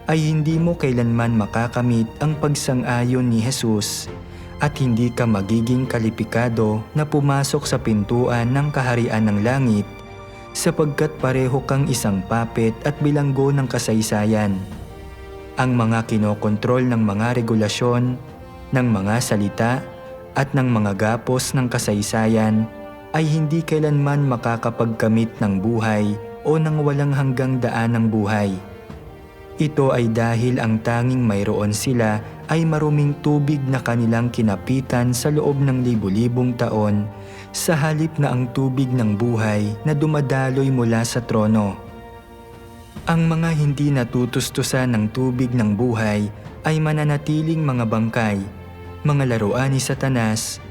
ay hindi mo kailanman makakamit ang pagsang-ayon ni Jesus at hindi ka magiging kalipikado na pumasok sa pintuan ng kaharian ng langit sapagkat pareho kang isang puppet at bilanggo ng kasaysayan. Ang mga kinokontrol ng mga regulasyon, ng mga salita at ng mga gapos ng kasaysayan ay hindi kailanman makakapagkamit ng buhay o ng walang hanggang daan ng buhay. Ito ay dahil ang tanging mayroon sila ay maruming tubig na kanilang kinapitan sa loob ng libu-libong taon sa halip na ang tubig ng buhay na dumadaloy mula sa trono. Ang mga hindi natutustusan ng tubig ng buhay ay mananatiling mga bangkay, mga laruan ni Satanas,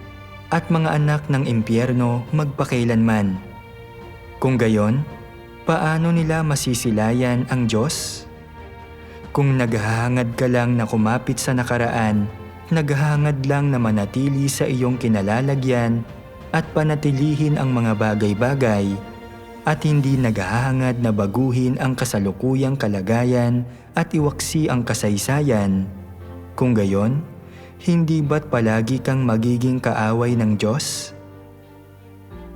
at mga anak ng impyerno magpakailanman. Kung gayon, paano nila masisilayan ang Diyos? Kung naghahangad ka lang na kumapit sa nakaraan, naghahangad lang na manatili sa iyong kinalalagyan at panatilihin ang mga bagay-bagay, at hindi naghahangad na baguhin ang kasalukuyang kalagayan at iwaksi ang kasaysayan. Kung gayon, hindi ba't palagi kang magiging kaaway ng Diyos?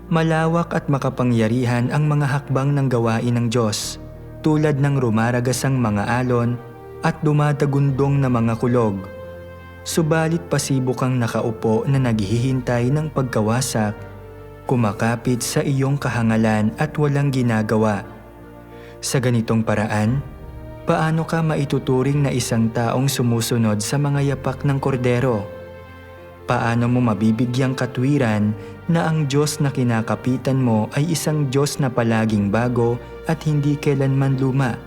Malawak at makapangyarihan ang mga hakbang ng gawain ng Diyos, tulad ng rumaragasang mga alon at dumadagundong na mga kulog. Subalit pasibo kang nakaupo na naghihintay ng pagkawasak, kumakapit sa iyong kahangalan at walang ginagawa. Sa ganitong paraan, paano ka maituturing na isang taong sumusunod sa mga yapak ng kordero? Paano mo mabibigyang katwiran na ang Diyos na kinakapitan mo ay isang Diyos na palaging bago at hindi kailanman luma?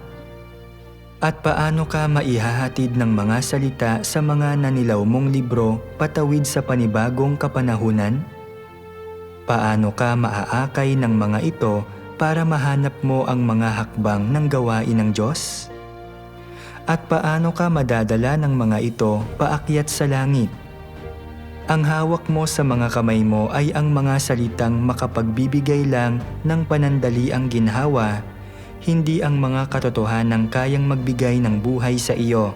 At paano ka maihahatid ng mga salita sa mga nanilaw mong libro patawid sa panibagong kapanahunan? Paano ka maaakay ng mga ito para mahanap mo ang mga hakbang ng gawain ng Diyos? At paano ka madadala ng mga ito paakyat sa langit? Ang hawak mo sa mga kamay mo ay ang mga salitang makapagbibigay lang ng panandaliang ginhawa, hindi ang mga katotohanang kayang magbigay ng buhay sa iyo.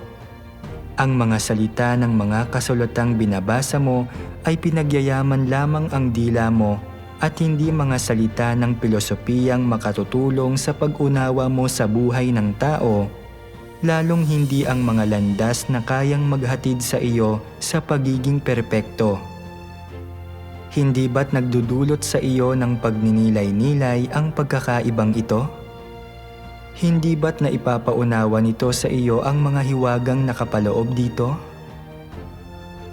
Ang mga salita ng mga kasulatang binabasa mo ay pinagyayaman lamang ang dila mo at hindi mga salita ng pilosopiyang makatutulong sa pag-unawa mo sa buhay ng tao, lalong hindi ang mga landas na kayang maghatid sa iyo sa pagiging perpekto. Hindi ba't nagdudulot sa iyo ng pagninilay-nilay ang pagkakaibang ito? Hindi ba't naipapaunawa nito sa iyo ang mga hiwagang nakapaloob dito?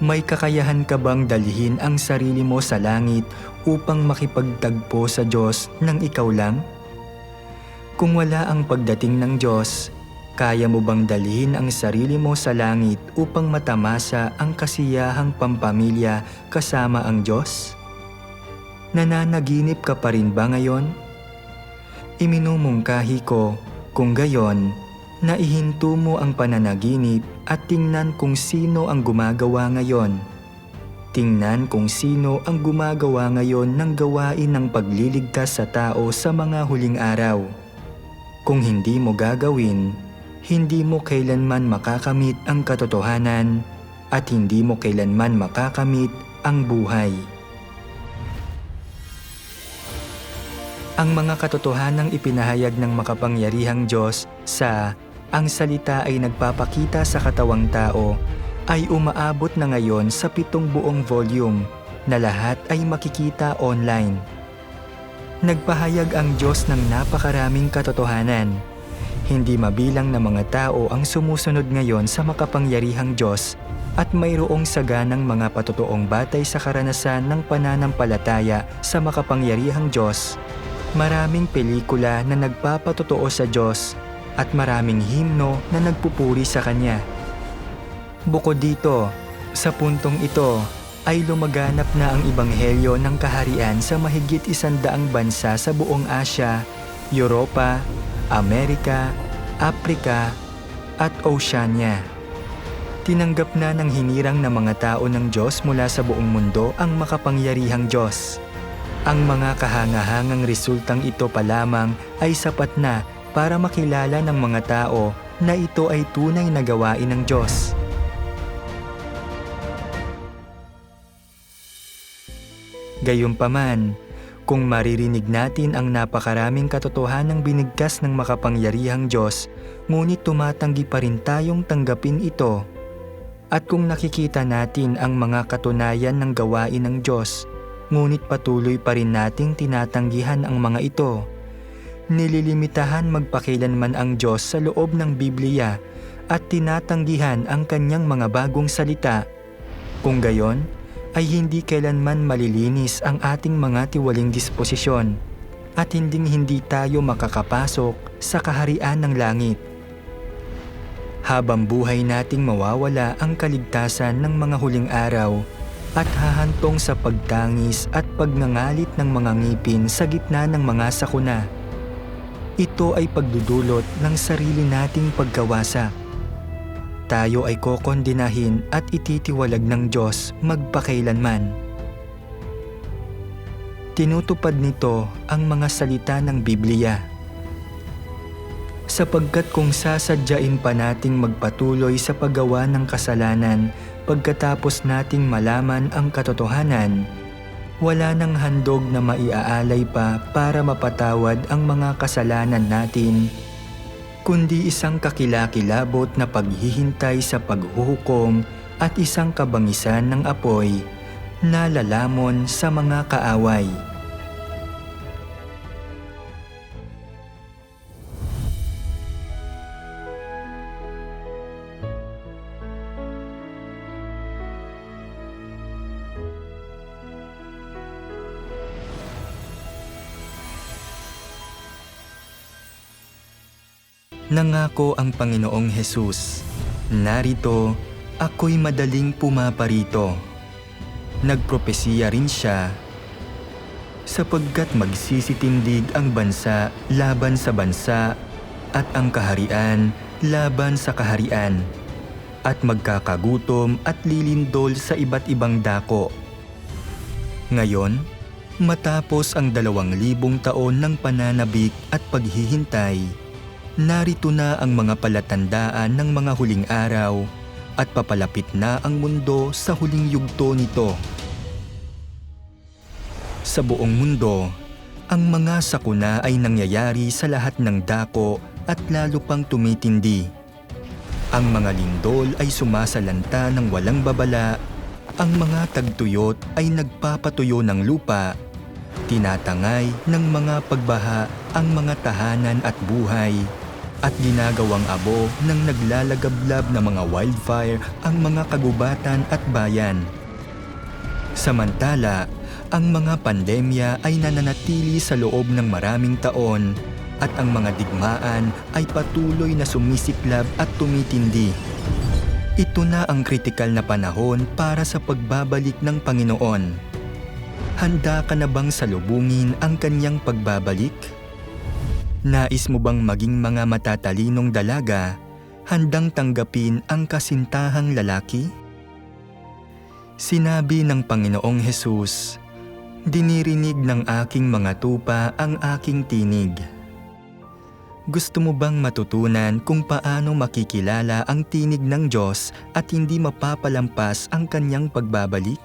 May kakayahan ka bang dalhin ang sarili mo sa langit upang makipagtagpo sa Diyos nang ikaw lang? Kung wala ang pagdating ng Diyos, Kaya mo bang dalhin ang sarili mo sa langit upang matamasa ang kasiyahang pampamilya kasama ang Diyos? Nananaginip ka pa rin ba ngayon? Iminumungkahi ko, kung gayon, naihinto mo ang pananaginip at tingnan kung sino ang gumagawa ngayon. Tingnan kung sino ang gumagawa ngayon ng gawain ng pagliligtas sa tao sa mga huling araw. Kung hindi mo gagawin, hindi mo kailanman makakamit ang katotohanan at hindi mo kailanman makakamit ang buhay. Ang mga katotohanang ipinahayag ng makapangyarihang Diyos sa "Ang Salita ay nagpapakita sa katawang tao" ay umaabot na ngayon sa 7 buong volume na lahat ay makikita online. Nagpahayag ang Diyos ng napakaraming katotohanan. Hindi mabilang na mga tao ang sumusunod ngayon sa makapangyarihang Diyos at mayroong saganang mga patotoong batay sa karanasan ng pananampalataya sa makapangyarihang Diyos. Maraming pelikula na nagpapatotoo sa Diyos at maraming himno na nagpupuri sa Kanya. Bukod dito, sa puntong ito ay lumaganap na ang ebanghelyo ng kaharian sa mahigit 100 bansa sa buong Asya, Europa, Amerika, Afrika, at Oceania. Tinanggap na ng hinirang na mga tao ng Diyos mula sa buong mundo ang makapangyarihang Diyos. Ang mga kahangahangang resultang ito pa lamang ay sapat na para makilala ng mga tao na ito ay tunay na gawain ng Diyos. Gayunpaman, kung maririnig natin ang napakaraming katotohanang binigkas ng makapangyarihang Diyos, ngunit tumatanggi pa rin tayong tanggapin ito. At kung nakikita natin ang mga katunayan ng gawain ng Diyos, ngunit patuloy pa rin nating tinatanggihan ang mga ito, nililimitahan magpakailanman ang Diyos sa loob ng Biblia at tinatanggihan ang Kanyang mga bagong salita, kung gayon, ay hindi kailanman malilinis ang ating mga tiwaling disposisyon at hindi tayo makakapasok sa kaharian ng langit. Habang buhay nating mawawala ang kaligtasan ng mga huling araw at hahantong sa pagtangis at pagngangalit ng mga ngipin sa gitna ng mga sakuna. Ito ay pagdudulot ng sarili nating pagkawasak. Tayo ay kokondinahin at ititiwalag ng Diyos magpakailanman. Tinutupad nito ang mga salita ng Biblia. Sapagkat kung sasadyain pa nating magpatuloy sa paggawa ng kasalanan pagkatapos nating malaman ang katotohanan, wala nang handog na maiaalay pa para mapatawad ang mga kasalanan natin, kundi isang kakilakilabot na paghihintay sa paghuhukom at isang kabangisan ng apoy na lalamon sa mga kaaway. Nangako ang Panginoong Hesus, "Narito, ako'y madaling pumaparito." Nagpropesiya rin siya, sapagkat magsisitindig ang bansa laban sa bansa at ang kaharian laban sa kaharian, at magkakagutom at lilindol sa iba't ibang dako. Ngayon, matapos ang 2,000 taon ng pananabik at paghihintay, narito na ang mga palatandaan ng mga huling araw at papalapit na ang mundo sa huling yugto nito. Sa buong mundo, ang mga sakuna ay nangyayari sa lahat ng dako at lalo pang tumitindi. Ang mga lindol ay sumasalanta ng walang babala, ang mga tagtuyot ay nagpapatuyo ng lupa, tinatangay ng mga pagbaha ang mga tahanan at buhay, at ginagawang abo ng naglalagablab na mga wildfire ang mga kagubatan at bayan. Samantala, ang mga pandemya ay nananatili sa loob ng maraming taon at ang mga digmaan ay patuloy na sumisiklab at tumitindi. Ito na ang kritikal na panahon para sa pagbabalik ng Panginoon. Handa ka na bang salubungin ang kanyang pagbabalik? Nais mo bang maging mga matatalinong dalaga, handang tanggapin ang kasintahang lalaki? Sinabi ng Panginoong Hesus, "Dinirinig ng aking mga tupa ang aking tinig." Gusto mo bang matutunan kung paano makikilala ang tinig ng Diyos at hindi mapapalampas ang kanyang pagbabalik?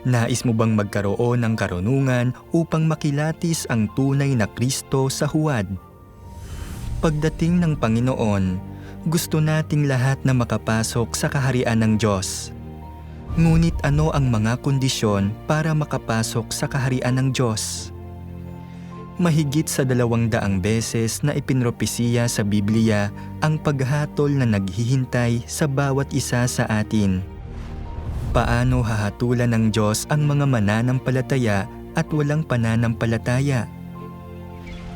Nais mo bang magkaroon ng karunungan upang makilatis ang tunay na Kristo sa huwad? Pagdating ng Panginoon, gusto nating lahat na makapasok sa kaharian ng Diyos. Ngunit ano ang mga kondisyon para makapasok sa kaharian ng Diyos? Mahigit sa 200 beses na ipinropesiya sa Biblia ang paghatol na naghihintay sa bawat isa sa atin. Paano hahatulan ng Diyos ang mga mananampalataya at walang pananampalataya?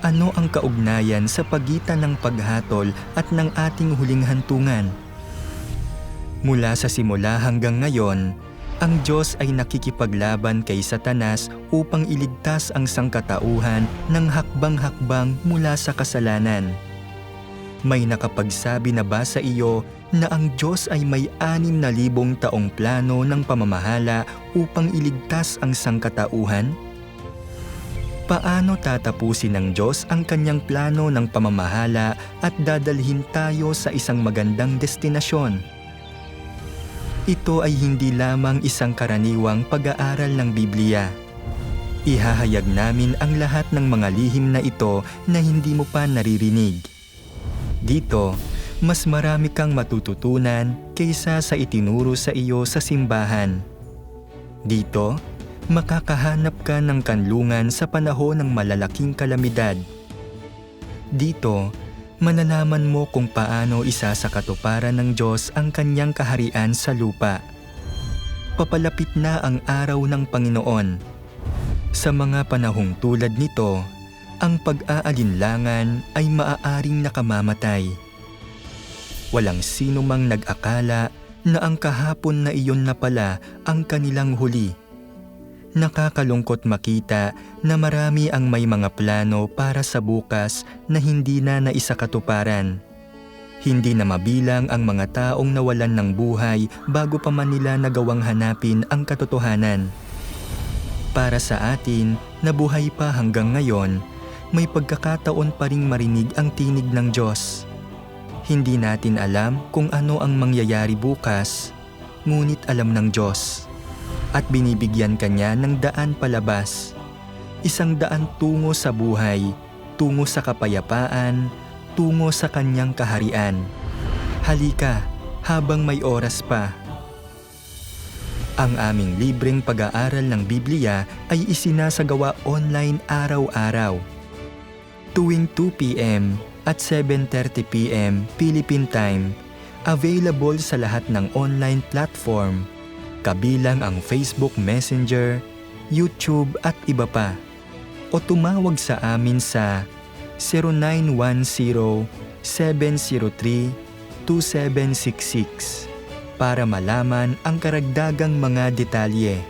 Ano ang kaugnayan sa pagitan ng paghatol at ng ating huling hantungan? Mula sa simula hanggang ngayon, ang Diyos ay nakikipaglaban kay Satanas upang iligtas ang sangkatauhan ng hakbang-hakbang mula sa kasalanan. May nakapagsabi na ba sa iyo na ang Diyos ay may 6,000 taong plano ng pamamahala upang iligtas ang sangkatauhan? Paano tatapusin ng Diyos ang kanyang plano ng pamamahala at dadalhin tayo sa isang magandang destinasyon? Ito ay hindi lamang isang karaniwang pag-aaral ng Biblia. Ihahayag namin ang lahat ng mga lihim na ito na hindi mo pa naririnig. Dito, mas marami kang matututunan kaysa sa itinuro sa iyo sa simbahan. Dito, makakahanap ka ng kanlungan sa panahon ng malalaking kalamidad. Dito, malalaman mo kung paano isa sa katuparan ng Diyos ang kanyang kaharian sa lupa. Papalapit na ang araw ng Panginoon. Sa mga panahong tulad nito, ang pag-aalinlangan ay maaaring nakamamatay. Walang sino mang nag-akala na ang kahapon na iyon na pala ang kanilang huli. Nakakalungkot makita na marami ang may mga plano para sa bukas na hindi na naisakatuparan. Hindi na mabilang ang mga taong nawalan ng buhay bago pa man nila nagawang hanapin ang katotohanan. Para sa atin na buhay pa hanggang ngayon, may pagkakataon pa ring marinig ang tinig ng Diyos. Hindi natin alam kung ano ang mangyayari bukas, ngunit alam ng Diyos. At binibigyan kanya ng daan palabas. Isang daan tungo sa buhay, tungo sa kapayapaan, tungo sa kanyang kaharian. Halika, habang may oras pa. Ang aming libreng pag-aaral ng Biblia ay isinasagawa online araw-araw. Tuwing 2 p.m. at 7:30 p.m. Philippine Time, available sa lahat ng online platform, kabilang ang Facebook Messenger, YouTube at iba pa. O tumawag sa amin sa 0910-703-2766 para malaman ang karagdagang mga detalye.